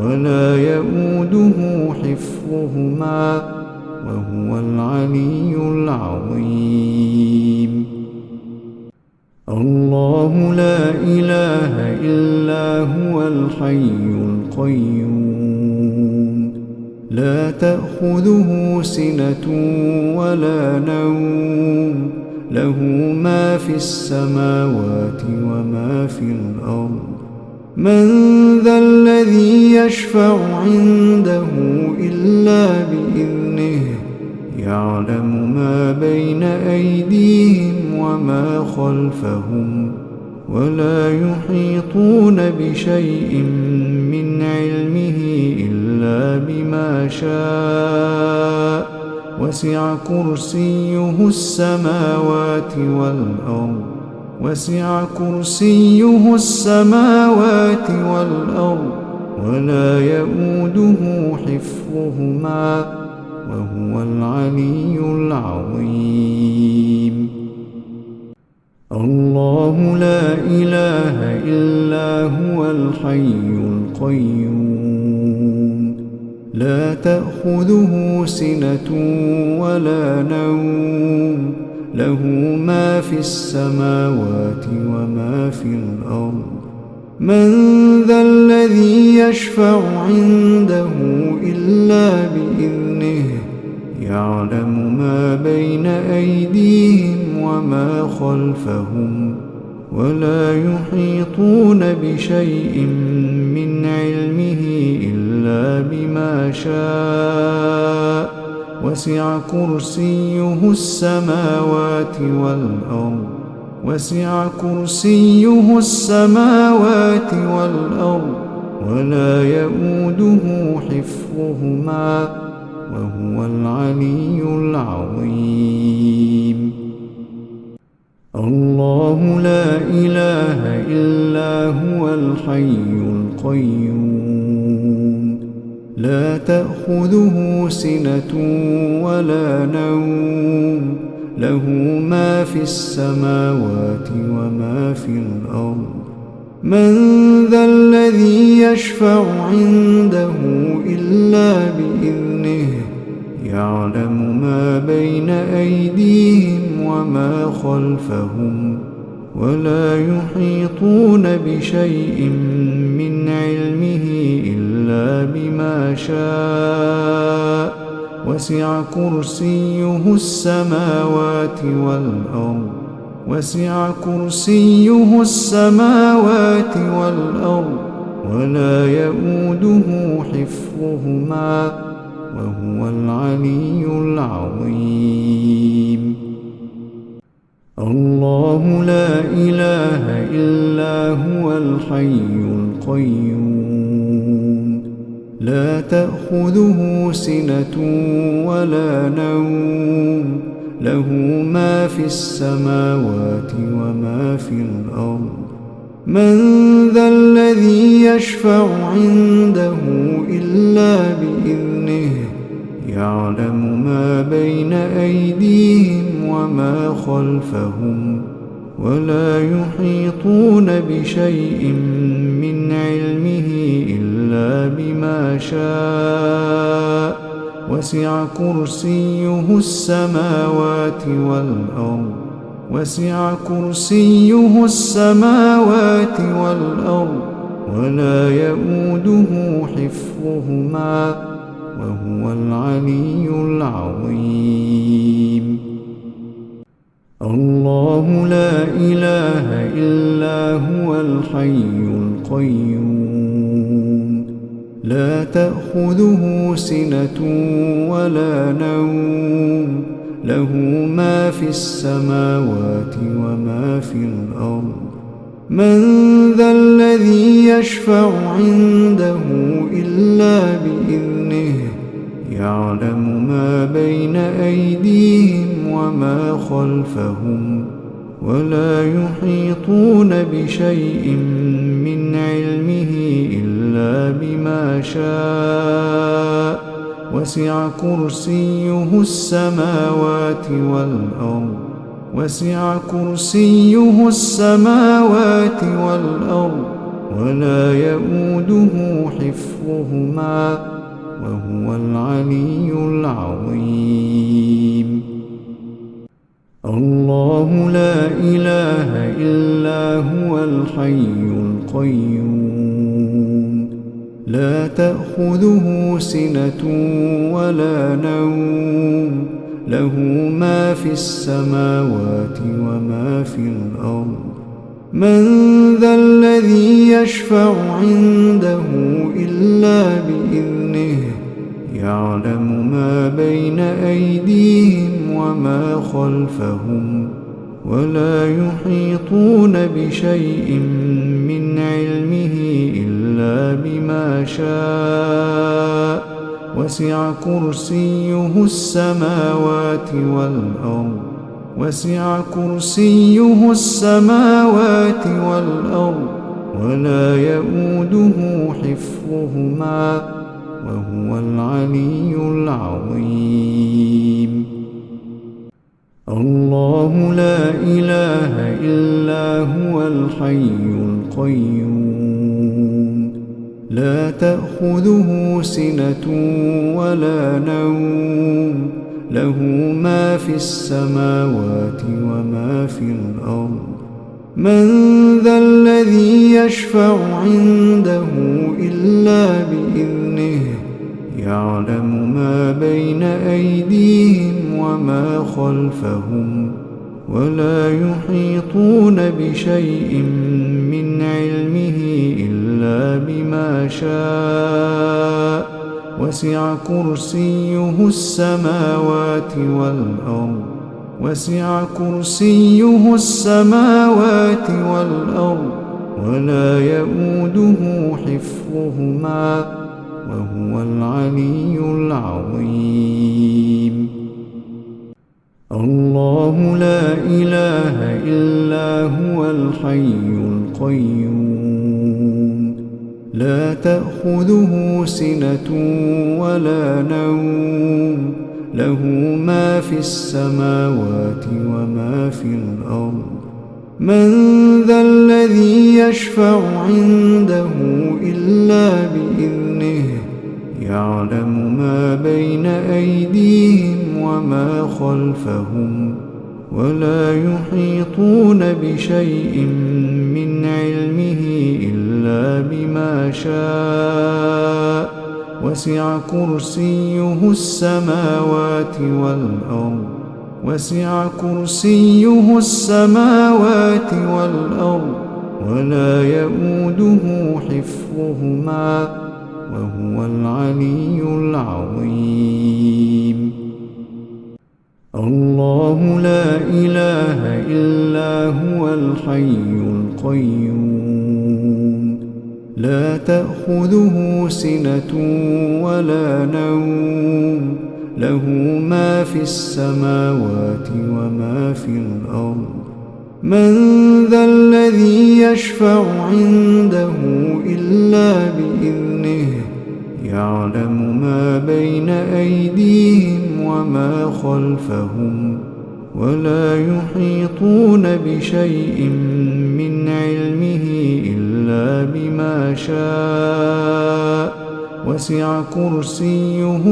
ولا يؤوده حفظهما وهو العلي العظيم الله لا إله إلا هو الحي القيوم لا تأخذه سنة ولا نوم له ما في السماوات وما في الأرض من ذا الذي يشفع عنده إلا بإذنه يعلم ما بين أيديهم وما خلفهم ولا يحيطون بشيء من علمه إلا بما شاء وسع كرسيه السماوات والأرض ولا يؤوده حفظهما وهو العلي العظيم الله لا إله إلا هو الحي القيوم لا تأخذه سنة ولا نوم له ما في السماوات وما في الأرض من ذا الذي يشفع عنده إلا بإذنه يعلم ما بين أيديهم وما خلفهم ولا يحيطون بشيء من علمه إلا بما شاء وسع كرسيه السماوات والأرض ولا يؤوده حفظهما وهو العلي العظيم الله لا إله إلا هو الحي القيوم لا تأخذه سنة ولا نوم له ما في السماوات وما في الأرض من ذا الذي يشفع عنده إلا بإذنه يعلم ما بين أيديهم وما خلفهم ولا يحيطون بشيء من علمه إلا بما شاء وسع كرسيه السماوات والأرض ولا يؤوده حفظهما وهو العلي العظيم الله لا إله إلا هو الحي القيوم لا تأخذه سنة ولا نوم له ما في السماوات وما في الأرض من ذا الذي يشفع عنده إلا بإذنه يعلم ما بين أيديهم وما خلفهم ولا يحيطون بشيء من علمه إلا بما شاء وسع كرسيه السماوات والأرض ولا يؤوده حفظهما وهو العلي العظيم الله لا إله إلا هو الحي القيوم لا تأخذه سنة ولا نوم له ما في السماوات وما في الأرض من ذا الذي يشفع عنده إلا بإذنه يعلم ما بين أيديهم وما خلفهم ولا يحيطون بشيء من علمه إلا بما شاء وسع كرسيه السماوات والأرض ولا يؤوده حفظهما وهو العلي العظيم الله لا إله إلا هو الحي القيوم لا تأخذه سنة ولا نوم له ما في السماوات وما في الأرض من ذا الذي يشفع عنده إلا بإذنه يعلم ما بين أيديهم وما خلفهم ولا يحيطون بشيء من علمه إلا بما شاء وسع كرسيه السماوات والأرض ولا يؤوده حفظهما وهو العلي العظيم الله لا إله إلا هو الحي القيوم لا تأخذه سنة ولا نوم له ما في السماوات وما في الأرض من ذا الذي يشفع عنده إلا بإذنه يعلم ما بين أيديهم وما خلفهم ولا يحيطون بشيء من علمه إلا بما شاء وسع كرسيه السماوات والأرض ولا يؤوده حفظهما وهو العلي العظيم الله لا إله إلا هو الحي القيوم لا تأخذه سنة ولا نوم له ما في السماوات وما في الأرض من ذا الذي يشفع عنده إلا بإذنه يعلم ما بين أيديهم وما خلفهم ولا يحيطون بشيء من علمه إلا بما شاء وسع كرسيه السماوات والأرض ولا يؤوده حفظهما وهو العلي العظيم الله لا إله إلا هو الحي القيوم لا تأخذه سنة ولا نوم له ما في السماوات وما في الأرض من ذا الذي يشفع عنده إلا بإذنه يعلم ما بين أيديهم وما خلفهم ولا يحيطون بشيء من علمه إلا بما شاء وسع كرسيه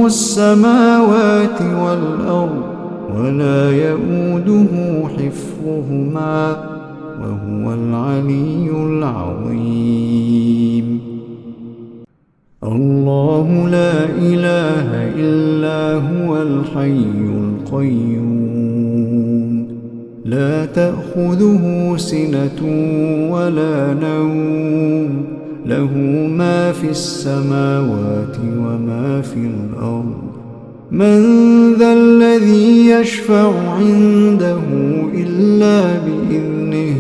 السماوات والأرض ولا يؤوده حفظهما وهو العلي العظيم الله لا إله إلا هو الحي القيوم لا تأخذه سنة ولا نوم له ما في السماوات وما في الأرض من ذا الذي يشفع عنده إلا بإذنه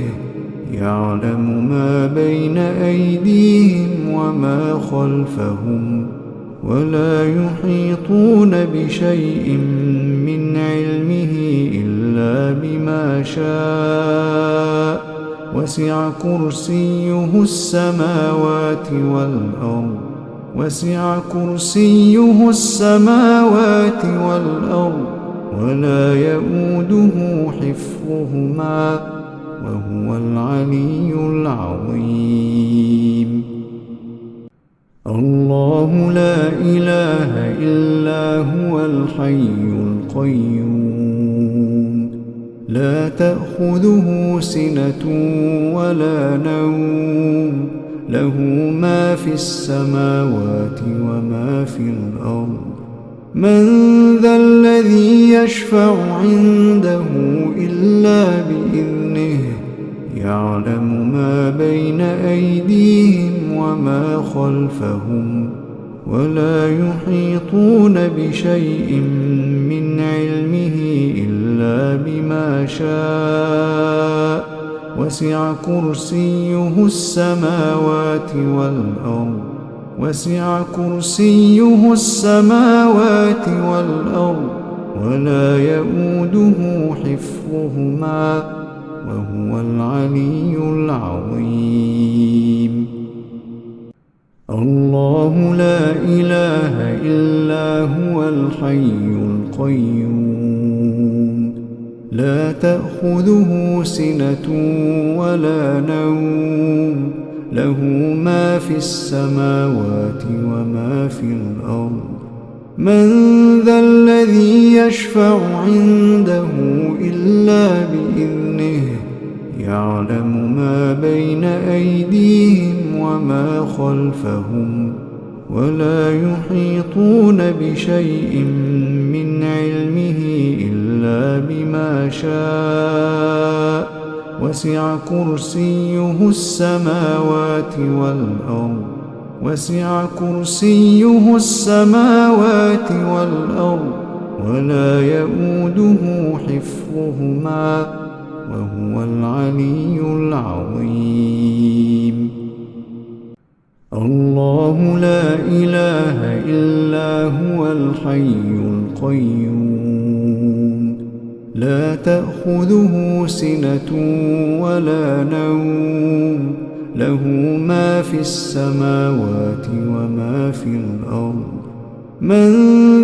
يعلم ما بين أيديهم وما خلفهم ولا يحيطون بشيء من علمه إلا بما شاء وسع كرسيه السماوات والأرض ولا يؤوده حفظهما وهو العلي العظيم الله لا إله إلا هو الحي القيوم لا تأخذه سنة ولا نوم له ما في السماوات وما في الأرض من ذا الذي يشفع عنده إلا بإذنه يعلم ما بين أيديهم وما خلفهم ولا يحيطون بشيء من علمه إلا بما شاء وسع كرسيه السماوات والأرض ولا يؤوده حفظهما وهو العلي العظيم الله لا إله إلا هو الحي القيوم لا تأخذه سنة ولا نوم له ما في السماوات وما في الأرض من ذا الذي يشفع عنده إلا بإذنه يعلم ما بين أيديهم وما خلفهم ولا يحيطون بشيء من علمه إلا بما شاء وسع كرسيه السماوات والأرض ولا يؤوده حفظهما وهو العلي العظيم الله لا إله إلا هو الحي القيوم لا تأخذه سنة ولا نوم له ما في السماوات وما في الأرض من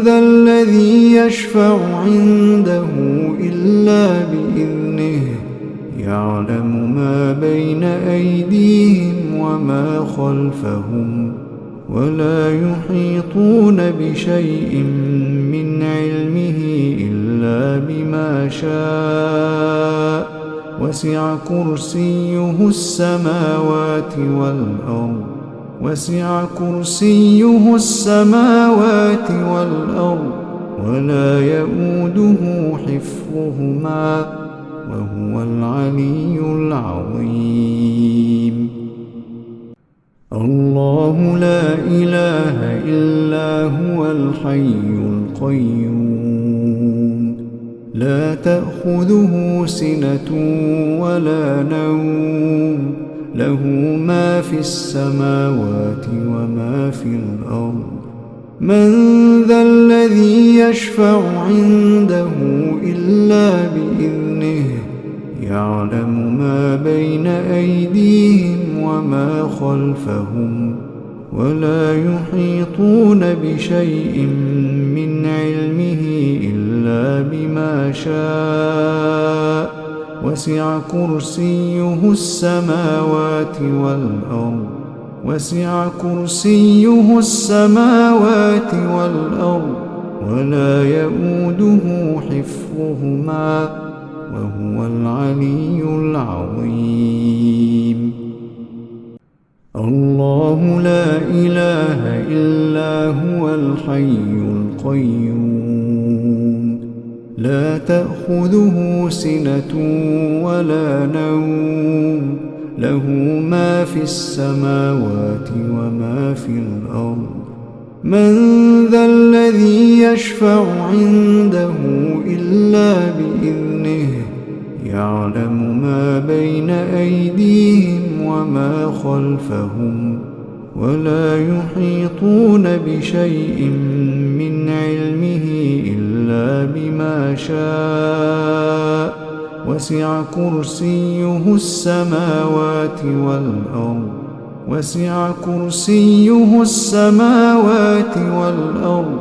ذا الذي يشفع عنده إلا بإذنه يعلم ما بين أيديهم وما خلفهم ولا يحيطون بشيء من علمه إلا بما شاء وسع كرسيه السماوات والأرض ولا يؤوده حفظهما وهو العلي العظيم الله لا إله إلا هو الحي القيوم لا تأخذه سنة ولا نوم له ما في السماوات وما في الأرض من ذا الذي يشفع عنده إلا بإذنه يعلم ما بين أيديهم وما خلفهم ولا يحيطون بشيء من علمه إلا بما شاء وسع كرسيه السماوات والأرض ولا يؤوده حفظهما وهو العلي العظيم الله لا إله إلا هو الحي القيوم لا تأخذه سنة ولا نوم له ما في السماوات وما في الأرض من ذا الذي يشفع عنده إلا بإذنه يعلم ما بين أيديهم وما خلفهم ولا يحيطون بشيء من علمه إلا بما شاء وسع كرسيه السماوات والأرض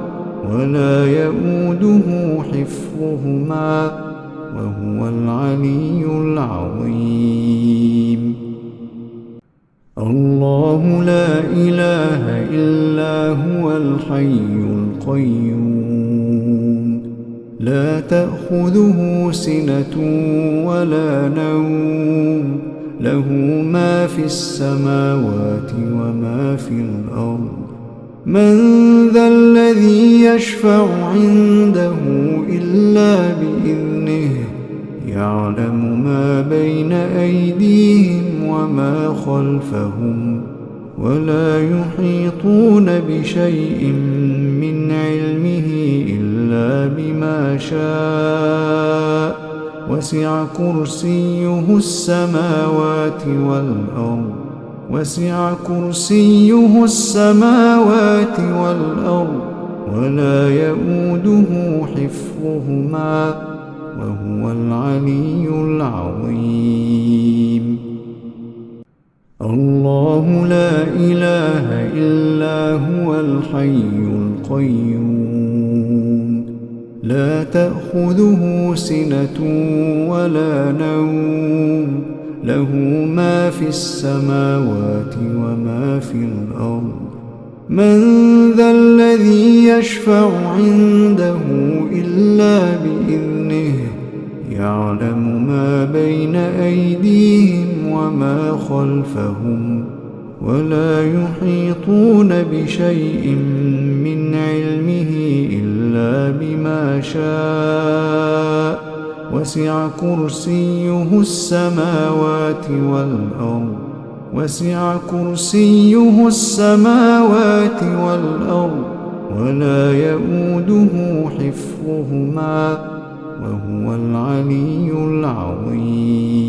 ولا يؤوده حفظهما وهو العلي العظيم الله لا إله إلا هو الحي القيوم لا تأخذه سنة ولا نوم له ما في السماوات وما في الأرض من ذا الذي يشفع عنده إلا بإذنه يعلم ما بين أيديهم وما خلفهم ولا يحيطون بشيء من علمه إلا بما شاء وسع كرسيه السماوات والأرض ولا يؤوده حفظهما وهو العلي العظيم الله لا إله إلا هو الحي القيوم لا تأخذه سنة ولا نوم له ما في السماوات وما في الأرض من ذا الذي يشفع عنده إلا بإذنه يعلم ما بين أيديهم وما خلفهم ولا يحيطون بشيء من علمه إلا بما شاء وسع كرسيه السماوات والأرض ولا يؤوده حفظهما وهو العلي العظيم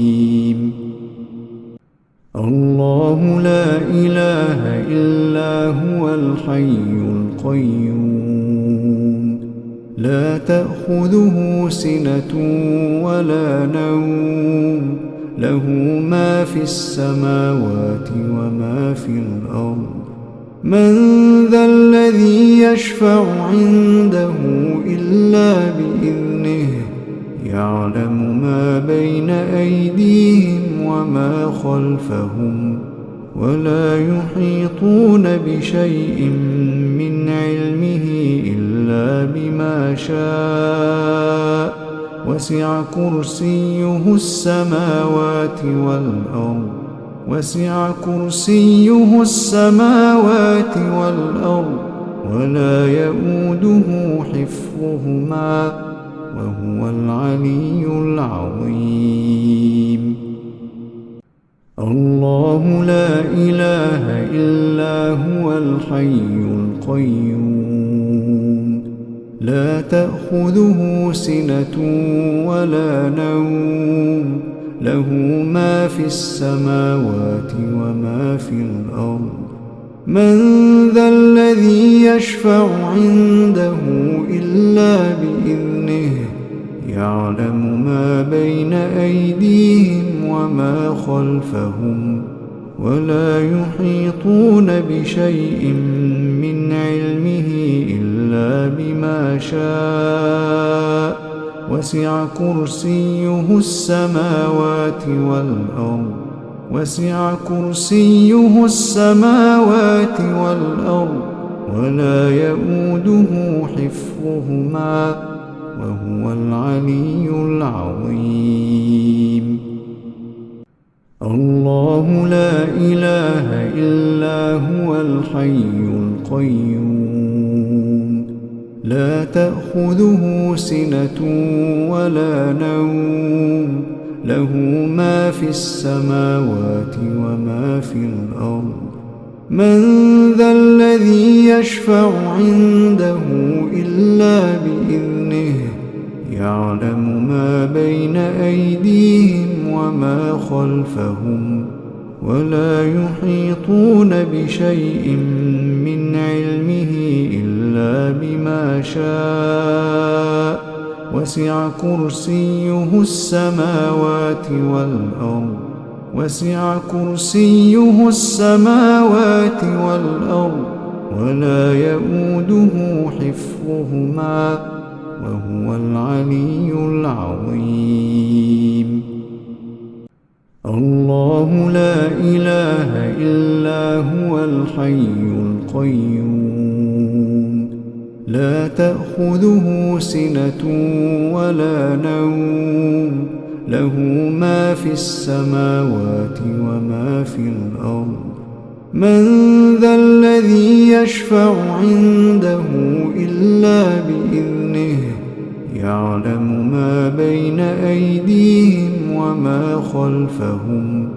الله لا إله إلا هو الحي القيوم لا تأخذه سنة ولا نوم له ما في السماوات وما في الأرض من ذا الذي يشفع عنده إلا بإذنه يعلم ما بين أيديهم وما خلفهم ولا يحيطون بشيء من علمه إلا بما شاء وسع كرسيه السماوات والأرض ولا يؤوده حفظهما وهو العلي العظيم الله لا إله إلا هو الحي القيوم لا تأخذه سنة ولا نوم له ما في السماوات وما في الأرض من ذا الذي يشفع عنده إلا بإذنه يعلم ما بين أيديهم وما خلفهم ولا يحيطون بشيء من علمه إلا بما شاء وسع كرسيه السماوات والأرض ولا يؤوده حفظهما وهو العلي العظيم الله لا إله إلا هو الحي القيوم لا تأخذه سنة ولا نوم له ما في السماوات وما في الأرض من ذا الذي يشفع عنده إلا بإذنه يعلم ما بين أيديهم وما خلفهم ولا يحيطون بشيء من علمه إلا بما شاء وسع كرسيه السماوات والأرض ولا يؤوده حفظهما وهو العلي العظيم الله لا إله إلا هو الحي القيوم لا تأخذه سنة ولا نوم له ما في السماوات وما في الأرض من ذا الذي يشفع عنده إلا بإذنه يعلم ما بين أيديهم وما خلفهم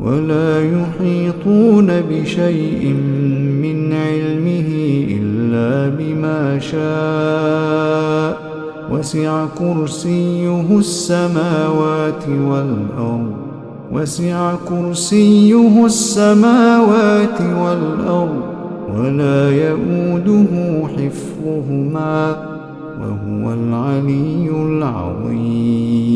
ولا يحيطون بشيء من علمه إلا بما شاء وسع كرسيه السماوات والأرض ولا يؤوده حفظهما وهو العلي العظيم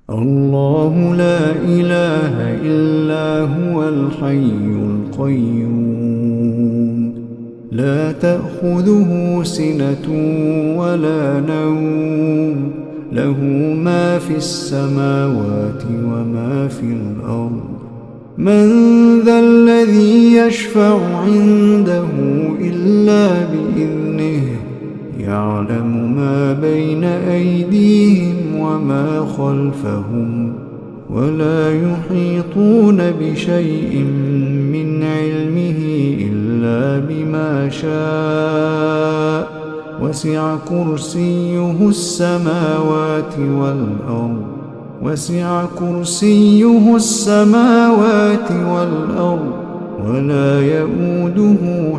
الله لا إله إلا هو الحي القيوم لا تأخذه سنة ولا نوم له ما في السماوات وما في الأرض من ذا الذي يشفع عنده إلا بإذنه يعلم ما بين أيديهم وما خلفهم ولا يحيطون بشيء من علمه إلا بما شاء وسع كرسيه السماوات والأرض ولا يؤوده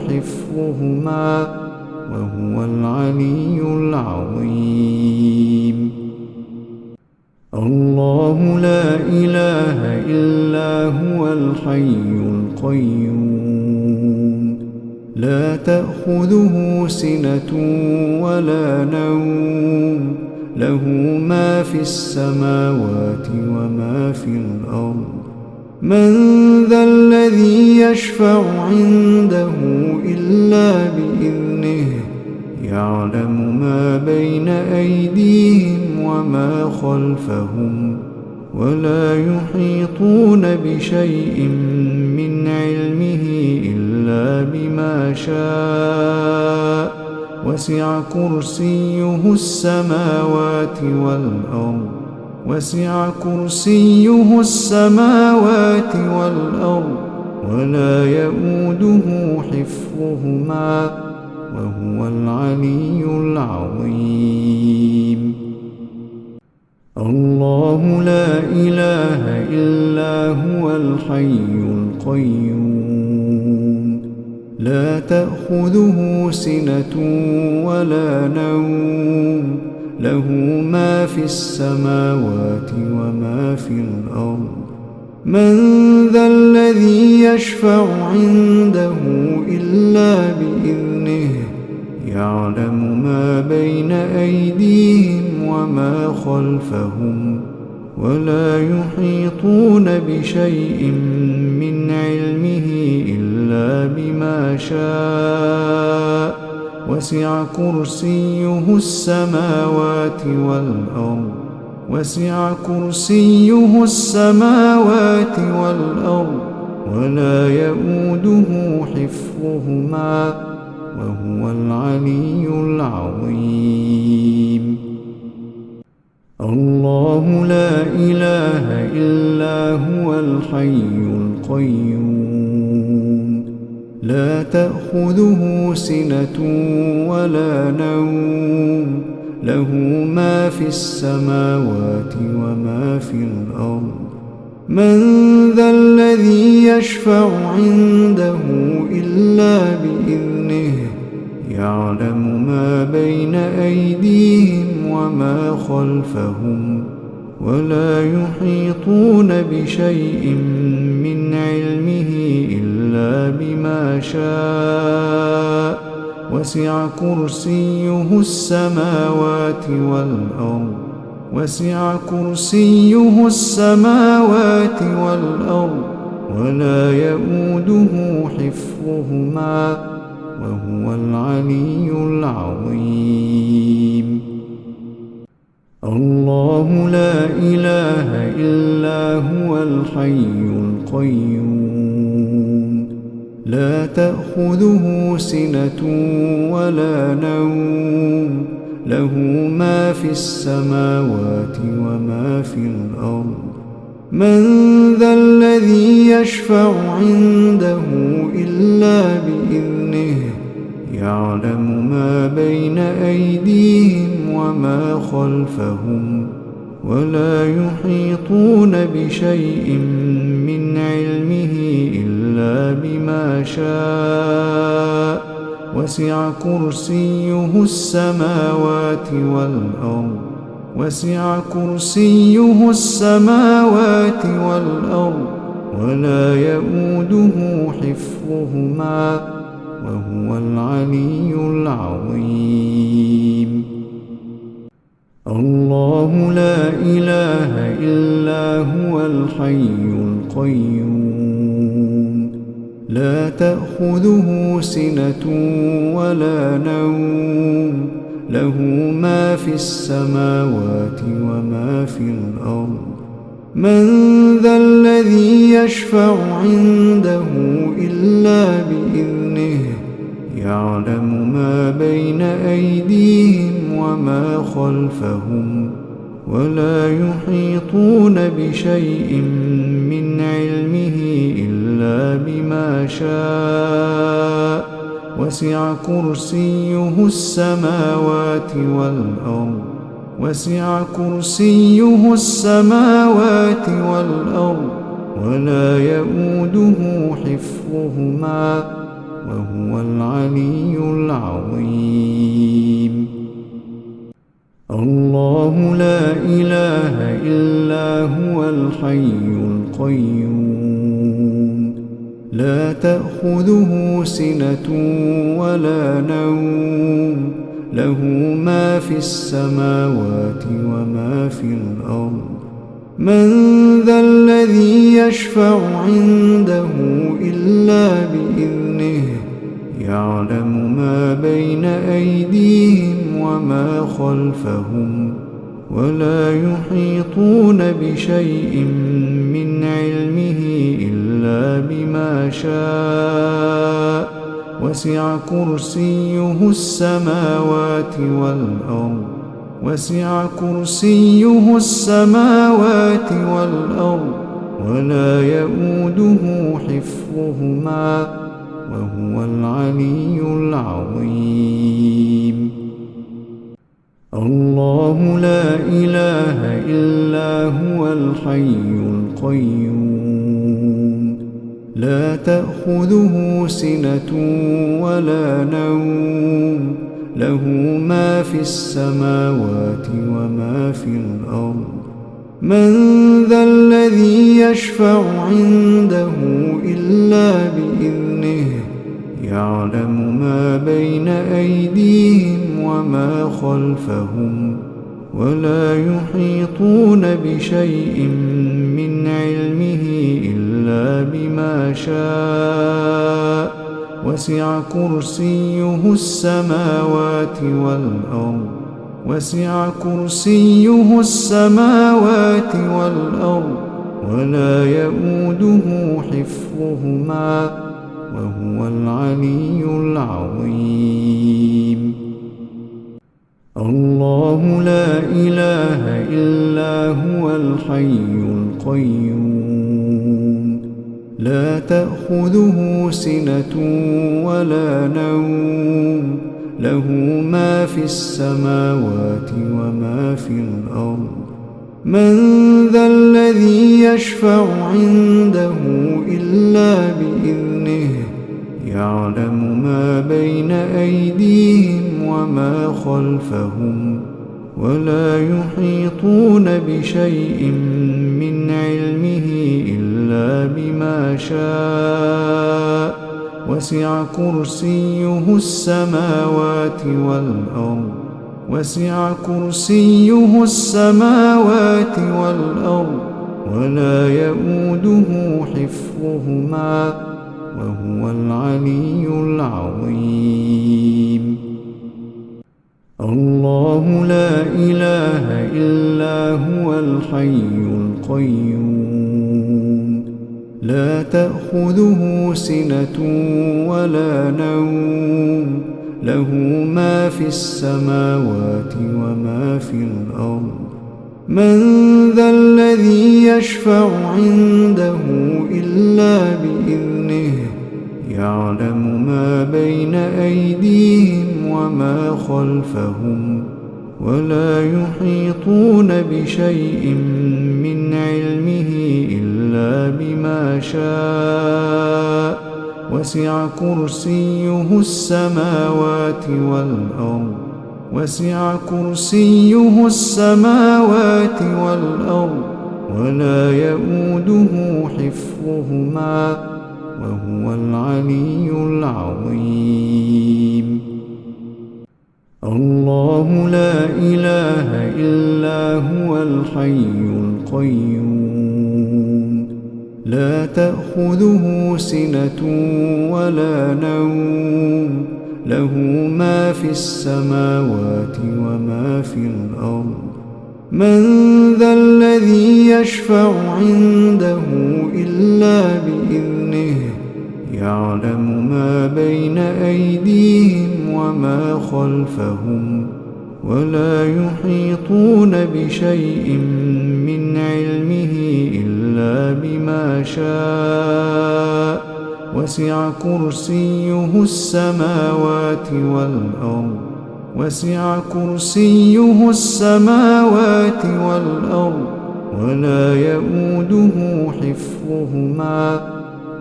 حفظهما وهو العلي العظيم الله لا إله إلا هو الحي القيوم لا تأخذه سنة ولا نوم له ما في السماوات وما في الأرض من ذا الذي يشفع عنده إلا بإذنه يعلم ما بين أيديهم وما خلفهم ولا يحيطون بشيء من علمه إلا بما شاء وسع كرسيه السماوات والأرض ولا يؤوده حفظهما وهو العلي العظيم الله لا إله إلا هو الحي القيوم لا تأخذه سنة ولا نوم له ما في السماوات وما في الأرض من ذا الذي يشفع عنده إلا بإذنه يعلم ما بين أيديهم وما خلفهم ولا يحيطون بشيء من علمه إلا بما شاء وسع كرسيه السماوات والأرض ولا يؤوده حفظهما وهو العلي العظيم الله لا إله إلا هو الحي القيوم لا تأخذه سنة ولا نوم له ما في السماوات وما في الأرض من ذا الذي يشفع عنده إلا بإذنه يعلم ما بين أيديهم وما خلفهم ولا يحيطون بشيء من علمه إلا بما شاء وسع كرسيه السماوات والأرض ولا يؤوده حفظهما وهو العلي العظيم الله لا إله إلا هو الحي القيوم لا تأخذه سنة ولا نوم له ما في السماوات وما في الأرض من ذا الذي يشفع عنده إلا بإذنه يعلم ما بين أيديهم وما خلفهم ولا يحيطون بشيء من علمه إلا بما شاء وسع كرسيه السماوات والأرض ولا يؤوده حفظهما وهو العلي العظيم الله لا إله إلا هو الحي القيوم لا تأخذه سنة ولا نوم له ما في السماوات وما في الأرض من ذا الذي يشفع عنده إلا بإذنه يعلم ما بين أيديهم وما خلفهم ولا يحيطون بشيء من علمه إلا بما شاء وسع كرسيه السماوات والأرض ولا يؤوده حفظهما وهو العلي العظيم الله لا إله إلا هو الحي القيوم لا تأخذه سنة ولا نوم له ما في السماوات وما في الأرض من ذا الذي يشفع عنده إلا بإذنه يعلم ما بين أيديهم وما خلفهم ولا يحيطون بشيء من علمه إلا بما شاء وسع كرسيه السماوات والأرض ولا يؤوده حفظهما وهو العلي العظيم الله لا إله إلا هو الحي القيوم لا تأخذه سنة ولا نوم له ما في السماوات وما في الأرض من ذا الذي يشفع عنده إلا بإذنه يعلم ما بين أيديهم وما خلفهم ولا يحيطون بشيء من علمه إلا بما شاء وسع كرسيه السماوات والأرض ولا يؤوده حفظهما وهو العلي العظيم الله لا إله إلا هو الحي القيوم لا تأخذه سنة ولا نوم له ما في السماوات وما في الأرض من ذا الذي يشفع عنده إلا بإذنه يعلم ما بين أيديهم وما خلفهم ولا يحيطون بشيء من علمه إلا بما شاء وسع كرسيه السماوات والأرض ولا يؤوده حفظهما وهو العلي العظيم الله لا إله إلا هو الحي القيوم لا تأخذه سنة ولا نوم له ما في السماوات وما في الأرض من ذا الذي يشفع عنده إلا بإذنه يعلم ما بين أيديهم وما خلفهم ولا يحيطون بشيء من علمه إلا بما شاء وسع كرسيه السماوات والأرض ولا يؤوده حفظهما وهو العلي العظيم الله لا إله إلا هو الحي القيوم لا تأخذه سنة ولا نوم له ما في السماوات وما في الأرض من ذا الذي يشفع عنده إلا بإذنه يعلم ما بين أيديهم وما خلفهم ولا يحيطون بشيء من علمه إلا بما شاء وسع كرسيه السماوات والأرض ولا يؤوده حفظهما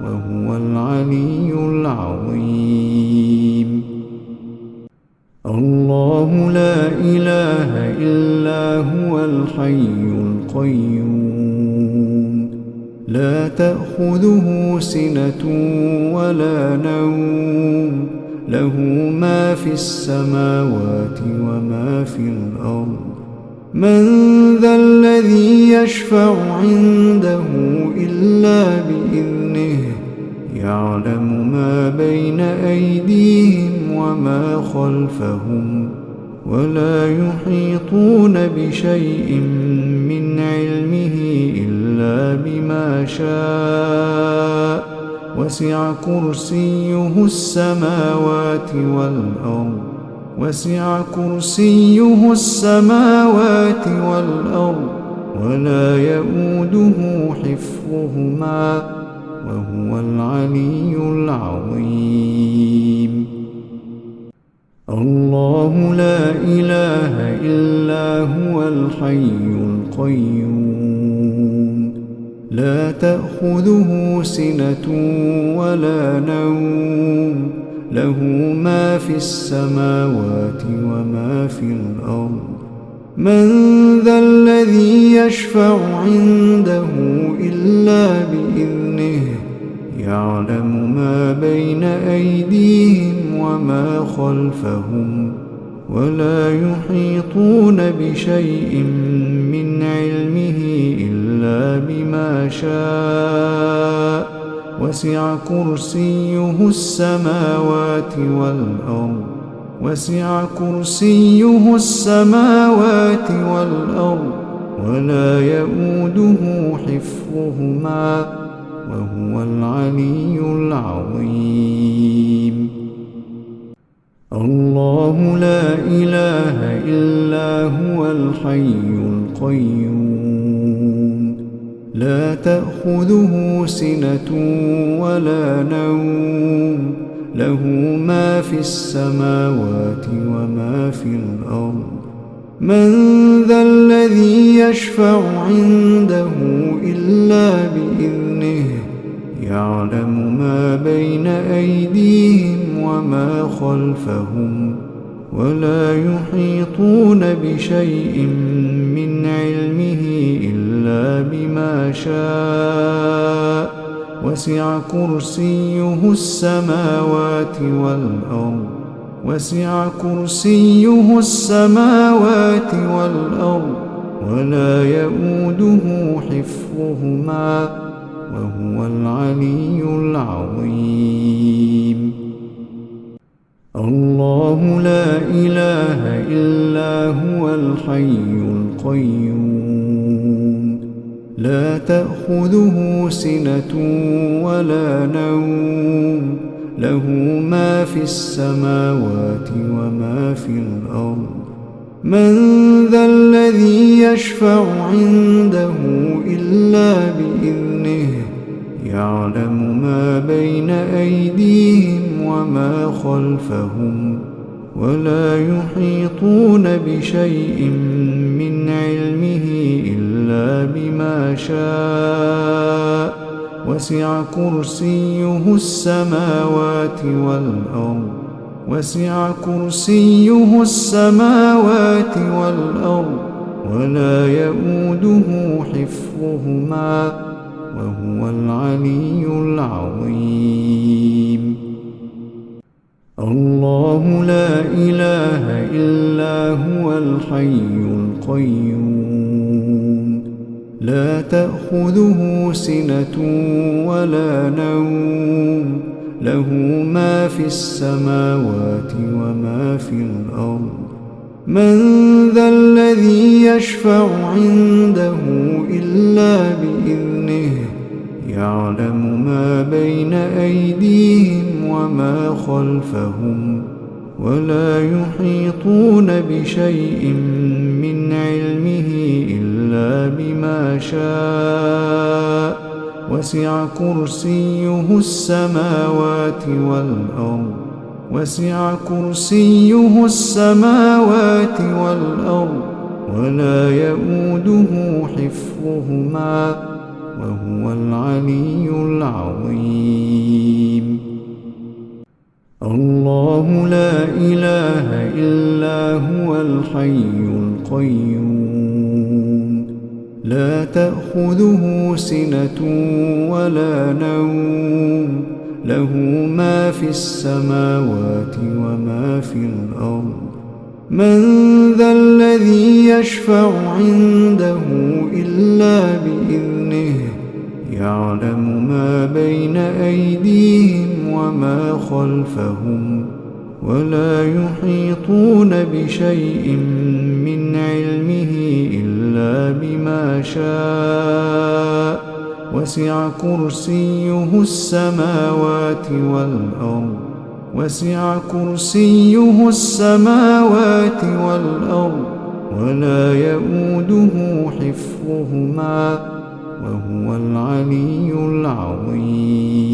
وهو العلي العظيم الله لا إله إلا هو الحي القيوم لا تأخذه سنة ولا نوم له ما في السماوات وما في الأرض من ذا الذي يشفع عنده إلا بإذنه يعلم ما بين أيديهم وما خلفهم ولا يحيطون بشيء من علمه إلا بما شاء وسع كرسيه السماوات والأرض ولا يؤوده حفظهما وهو العلي العظيم الله لا إله إلا هو الحي القيوم لا تأخذه سنة ولا نوم له ما في السماوات وما في الأرض من ذا الذي يشفع عنده إلا بإذنه يعلم ما بين أيديهم وما خلفهم ولا يحيطون بشيء من علمه إلا بما شاء وسع كرسيه السماوات والأرض ولا يؤوده حفظهما وهو العلي العظيم الله لا إله إلا هو الحي القيوم لا تأخذه سنة ولا نوم له ما في السماوات وما في الأرض من ذا الذي يشفع عنده إلا بإذنه يعلم ما بين أيديهم وما خلفهم ولا يحيطون بشيء من علمه إلا بما شاء وسع كرسيه السماوات والأرض ولا يؤوده حفظهما وهو العلي العظيم الله لا إله إلا هو الحي القيوم لا تأخذه سنة ولا نوم له ما في السماوات وما في الأرض من ذا الذي يشفع عنده إلا بإذنه يعلم ما بين أيديهم وما خلفهم ولا يحيطون بشيء من علمه إلا بما شاء وسع كرسيه السماوات والأرض ولا يؤوده حفظهما وهو العلي العظيم الله لا إله إلا هو الحي القيوم لا تأخذه سنة ولا نوم له ما في السماوات وما في الأرض من ذا الذي يشفع عنده إلا بإذنه يعلم ما بين أيديهم وما خلفهم ولا يحيطون بشيء من علمه إلا بما شاء وسع كرسيه السماوات والأرض ولا يؤوده حفظهما وهو العلي العظيم الله لا إله إلا هو الحي القيوم لا تأخذه سنة ولا نوم له ما في السماوات وما في الأرض من ذا الذي يشفع عنده إلا بإذنه يعلم ما بين أيديهم وما خلفهم ولا يحيطون بشيء من علمه إلا بما شاء وسع كرسيه السماوات والأرض ولا يؤوده حفظهما وهو العلي العظيم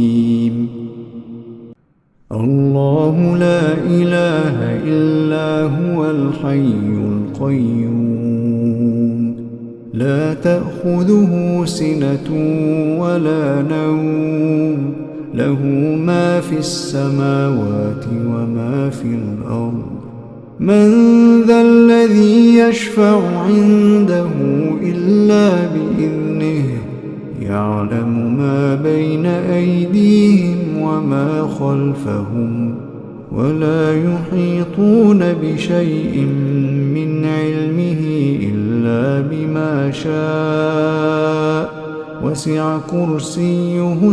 الله لا إله إلا هو الحي القيوم لا تأخذه سنة ولا نوم له ما في السماوات وما في الأرض من ذا الذي يشفع عنده إلا بإذنه يعلم ما بين أيديهم وما خلفهم ولا يحيطون بشيء من علمه إلا بما شاء وسع كرسيه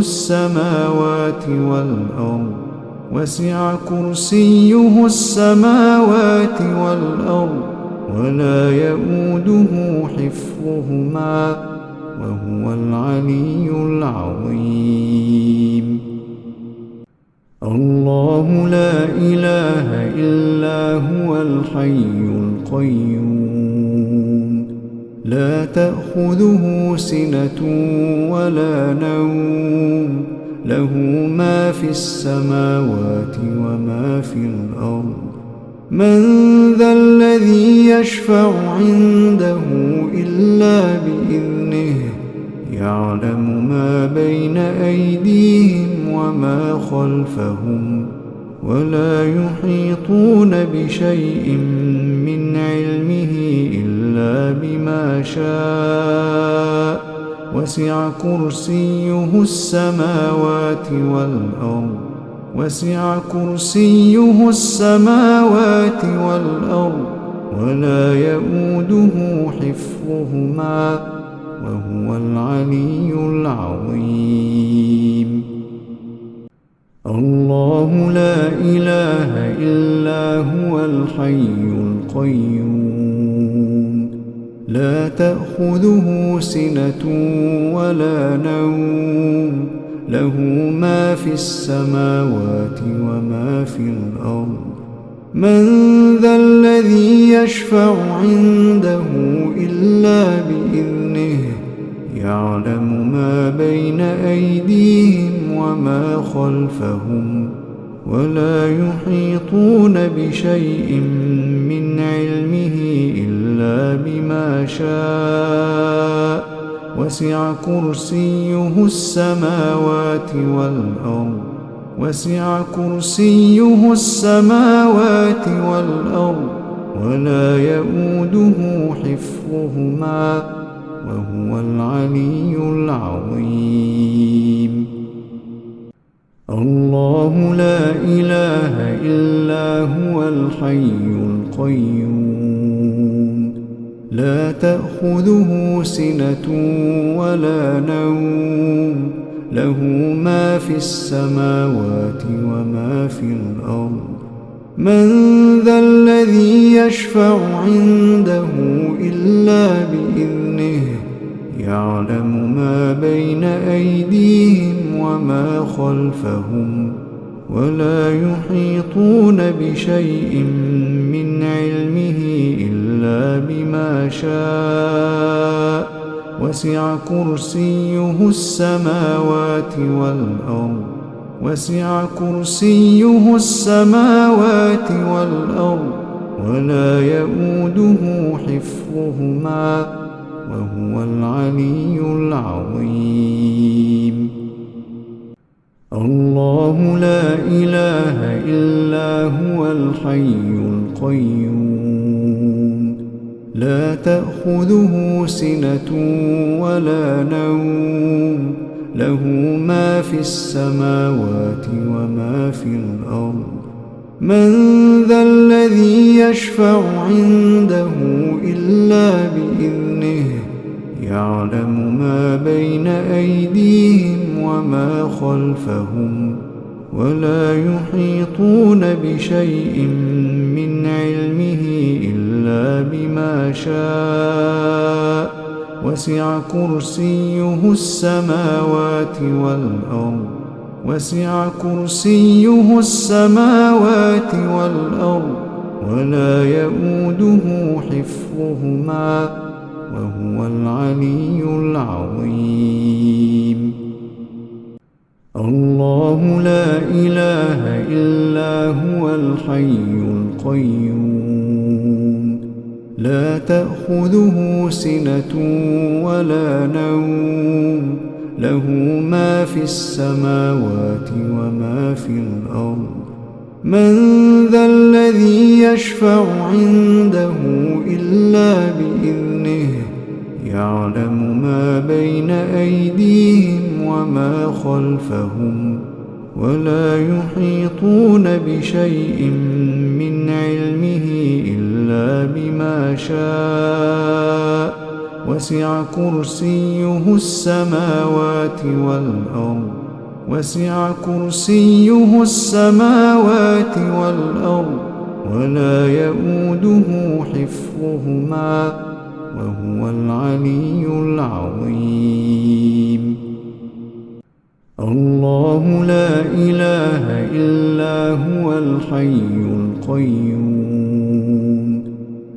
السماوات والأرض ولا يؤوده حفظهما وهو العلي العظيم الله لا إله إلا هو الحي القيوم لا تأخذه سنة ولا نوم له ما في السماوات وما في الأرض من ذا الذي يشفع عنده إلا بإذنه يعلم ما بين أيديهم وما خلفهم ولا يحيطون بشيء من علمه إلا بما شاء وسع كرسيه السماوات والأرض ولا يؤوده حفظهما وهو العلي العظيم الله لا إله إلا هو الحي القيوم لا تأخذه سنة ولا نوم له ما في السماوات وما في الأرض من ذا الذي يشفع عنده إلا بإذنه يعلم ما بين أيديهم وما خلفهم ولا يحيطون بشيء من علمه إلا بما شاء وسع كرسيه السماوات والأرض ولا يؤوده حفظهما وهو العلي العظيم الله لا إله إلا هو الحي القيوم لا تأخذه سنة ولا نوم له ما في السماوات وما في الأرض من ذا الذي يشفع عنده إلا بإذنه يعلم ما بين أيديهم وما خلفهم ولا يحيطون بشيء من علمه إلا بما شاء وسع كرسيه السماوات والأرض ولا يؤوده حفظهما وهو العلي العظيم الله لا إله إلا هو الحي القيوم لا تأخذه سنة ولا نوم له ما في السماوات وما في الأرض من ذا الذي يشفع عنده إلا بإذنه يعلم ما بين أيديهم وما خلفهم ولا يحيطون بشيء من علمه إلا بما شاء وسع كرسيه السماوات والأرض ولا يؤوده حفظهما وهو العلي العظيم الله لا إله إلا هو الحي القيوم لا تأخذه سنة ولا نوم له ما في السماوات وما في الأرض من ذا الذي يشفع عنده إلا بإذنه يعلم ما بين أيديهم وما خلفهم ولا يحيطون بشيء من علمه إلا بما شاء وسع كرسيه السماوات والأرض ولا يؤوده حفظهما وهو العلي العظيم الله لا إله إلا هو الحي القيوم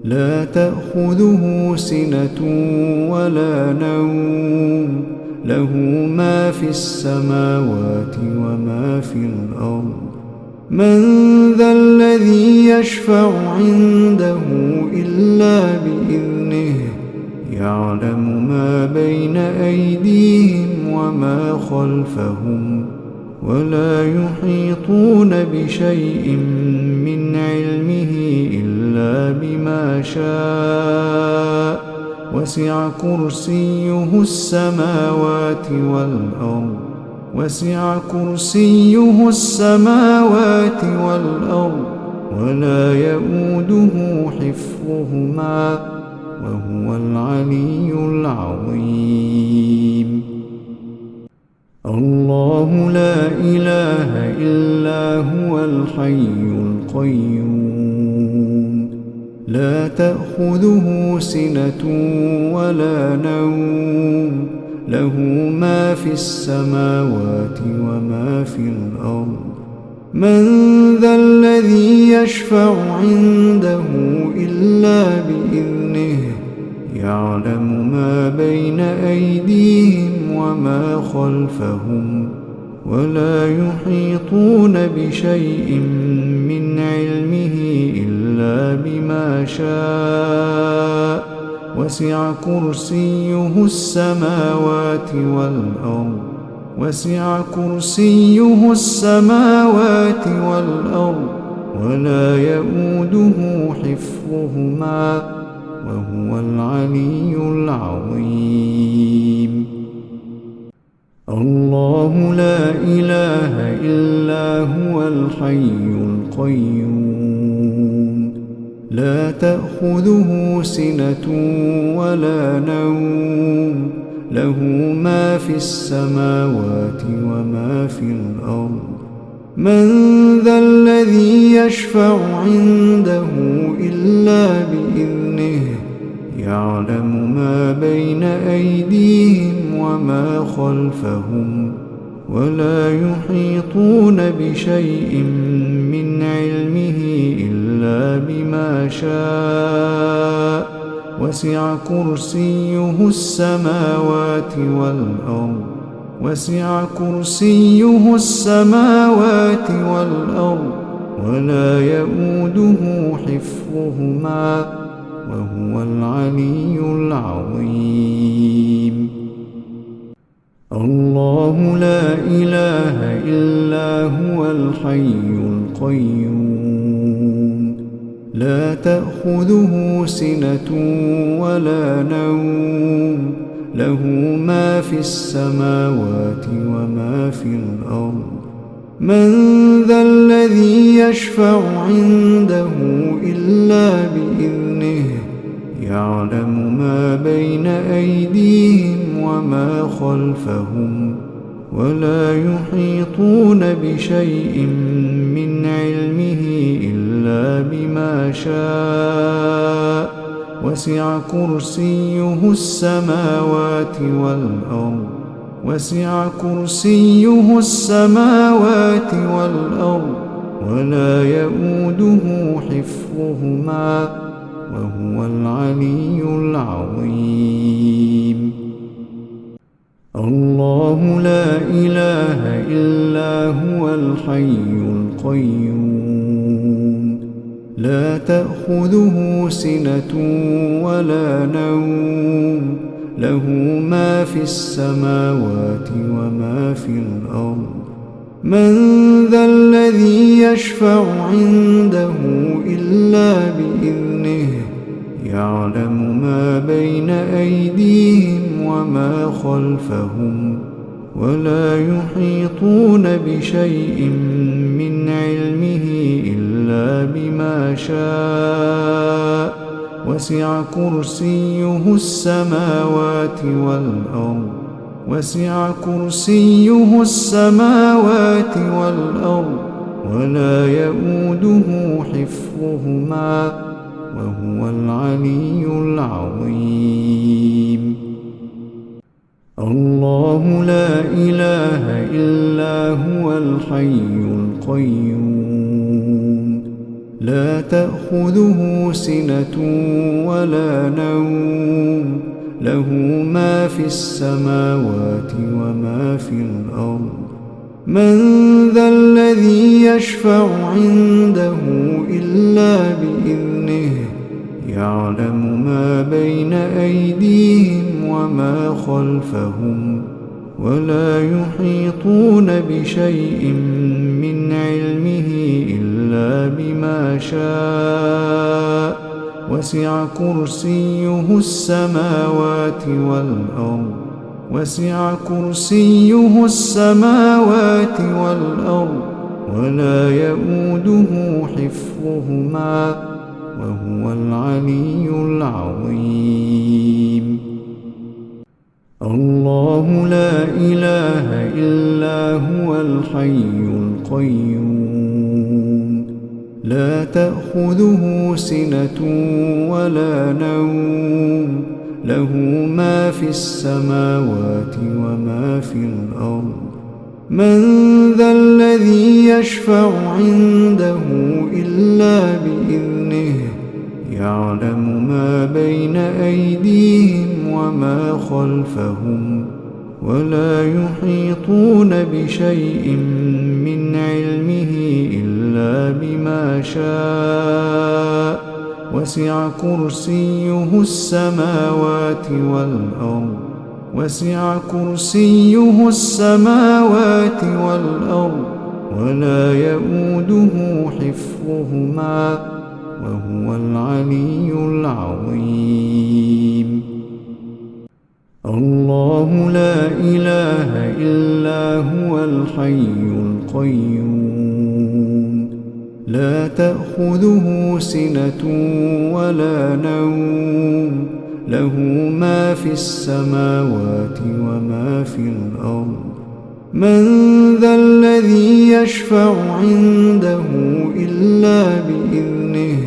لا تأخذه سنة ولا نوم له ما في السماوات وما في الأرض من ذا الذي يشفع عنده إلا بإذنه يعلم ما بين أيديهم وما خلفهم ولا يحيطون بشيء من علمه إلا بما شاء وسع كرسيه السماوات والأرض ولا يؤوده حفظهما وهو العلي العظيم الله لا إله إلا هو الحي القيوم لا تأخذه سنة ولا نوم له ما في السماوات وما في الأرض من ذا الذي يشفع عنده إلا بإذنه يعلم ما بين أيديهم وما خلفهم ولا يحيطون بشيء من علمه إلا بما شاء وسع كرسيه السماوات والأرض ولا يؤوده حفظهما وهو العلي العظيم الله لا إله إلا هو الحي القيوم لا تأخذه سنة ولا نوم له ما في السماوات وما في الأرض من ذا الذي يشفع عنده إلا بإذنه يعلم ما بين أيديهم وما خلفهم ولا يحيطون بشيء من علمه إلا بما شاء وسع كرسيه السماوات والأرض ولا يؤوده حفظهما وهو العلي العظيم الله لا إله إلا هو الحي القيوم لا تأخذه سنة ولا نوم له ما في السماوات وما في الأرض من ذا الذي يشفع عنده إلا بإذنه يعلم ما بين أيديهم وما خلفهم ولا يحيطون بشيء من علمه إلا بما شاء وسع كرسيه السماوات والأرض ولا يؤوده حفظهما وهو العلي العظيم الله لا إله إلا هو الحي القيوم لا تأخذه سنة ولا نوم له ما في السماوات وما في الأرض من ذا الذي يشفع عنده إلا بإذنه يعلم ما بين أيديهم وما خلفهم ولا يحيطون بشيء من علمه إلا بما شاء وسع كرسيه السماوات والأرض ولا يؤوده حفظهما وهو العلي العظيم الله لا إله إلا هو الحي القيوم لا تأخذه سنة ولا نوم له ما في السماوات وما في الأرض من ذا الذي يشفع عنده إلا بإذنه يعلم ما بين أيديهم وما خلفهم ولا يحيطون بشيء من علمه إلا بما شاء وسع كرسيه السماوات والأرض ولا يؤوده حفظهما وهو العلي العظيم الله لا إله إلا هو الحي القيوم لا تأخذه سنة ولا نوم له ما في السماوات وما في الأرض من ذا الذي يشفع عنده إلا بإذنه يعلم ما بين أيديهم وما خلفهم ولا يحيطون بشيء من علمه إلا بما شاء وسع كرسيه السماوات والأرض ولا يؤوده حفظهما وهو العلي العظيم الله لا إله إلا هو الحي القيوم لا تأخذه سنة ولا نوم له ما في السماوات وما في الأرض من ذا الذي يشفع عنده إلا بإذنه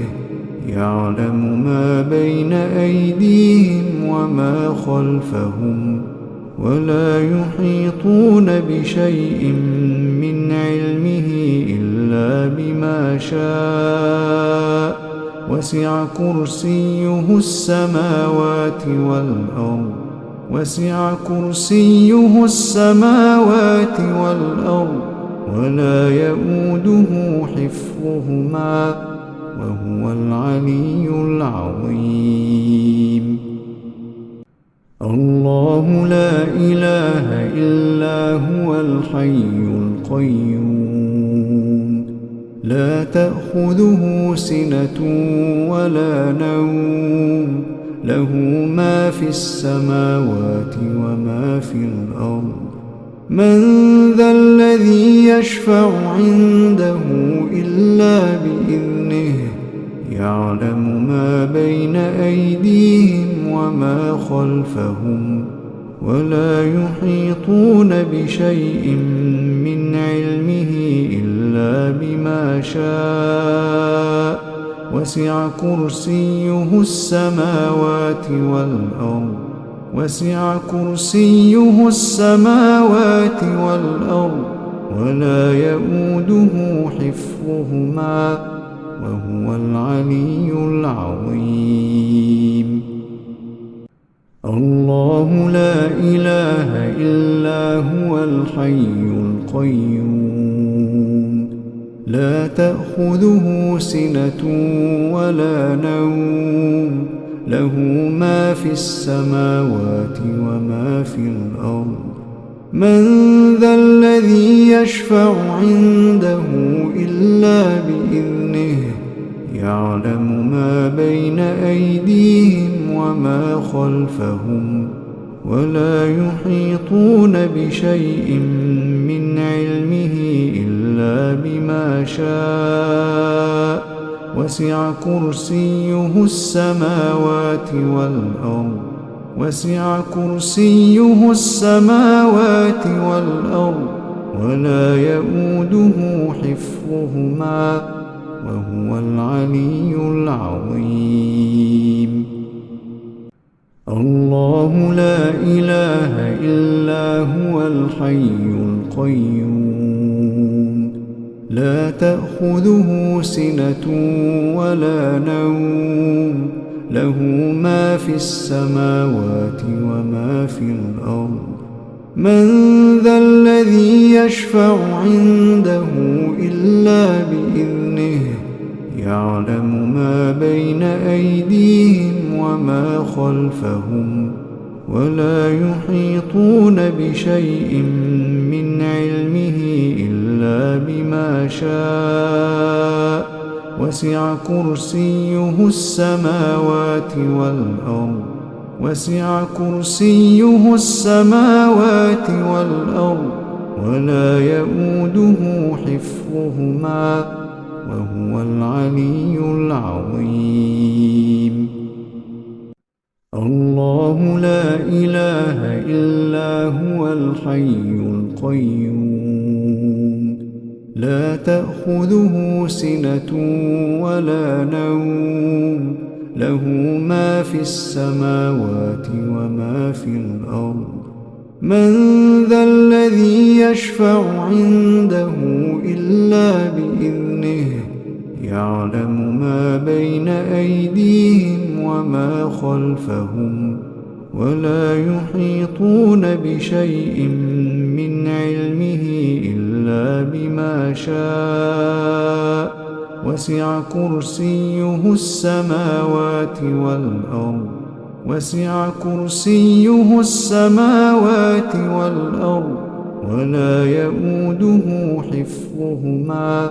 يعلم ما بين أيديهم وما خلفهم ولا يحيطون بشيء من علمه إلا بما شاء وسع كرسيه السماوات والأرض ولا يؤوده حفظهما وهو العلي العظيم الله لا إله إلا هو الحي القيوم لا تأخذه سنة ولا نوم له ما في السماوات وما في الأرض من ذا الذي يشفع عنده إلا بإذنه يعلم ما بين أيديهم وما خلفهم ولا يحيطون بشيء من علمه إلا بما شاء وسع كرسيه السماوات والأرض ولا يؤوده حفظهما وهو العلي العظيم الله لا إله إلا هو الحي القيوم لا تأخذه سنة ولا نوم له ما في السماوات وما في الأرض من ذا الذي يشفع عنده إلا بإذنه يعلم ما بين أيديهم وما خلفهم ولا يحيطون بشيء من علمه إلا بما شاء وسع كرسيه السماوات والأرض ولا يؤوده حفظهما وهو العلي العظيم الله لا إله إلا هو الحي القيوم لا تأخذه سنة ولا نوم له ما في السماوات وما في الأرض من ذا الذي يشفع عنده إلا بإذنه يعلم ما بين أيديهم وما خلفهم ولا يحيطون بشيء من علمه إلا بما شاء وسع كرسيه السماوات والأرض ولا يؤوده حفظهما وهو العلي العظيم الله لا إله إلا هو الحي القيوم لا تأخذه سنة ولا نوم له ما في السماوات وما في الأرض من ذا الذي يشفع عنده إلا بإذنه يعلم ما بين أيديهم وما خلفهم ولا يحيطون بشيء من علمه إلا بما شاء وسع كرسيه السماوات والأرض ولا يؤوده حفظهما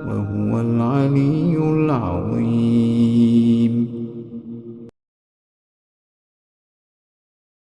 وهو العلي العظيم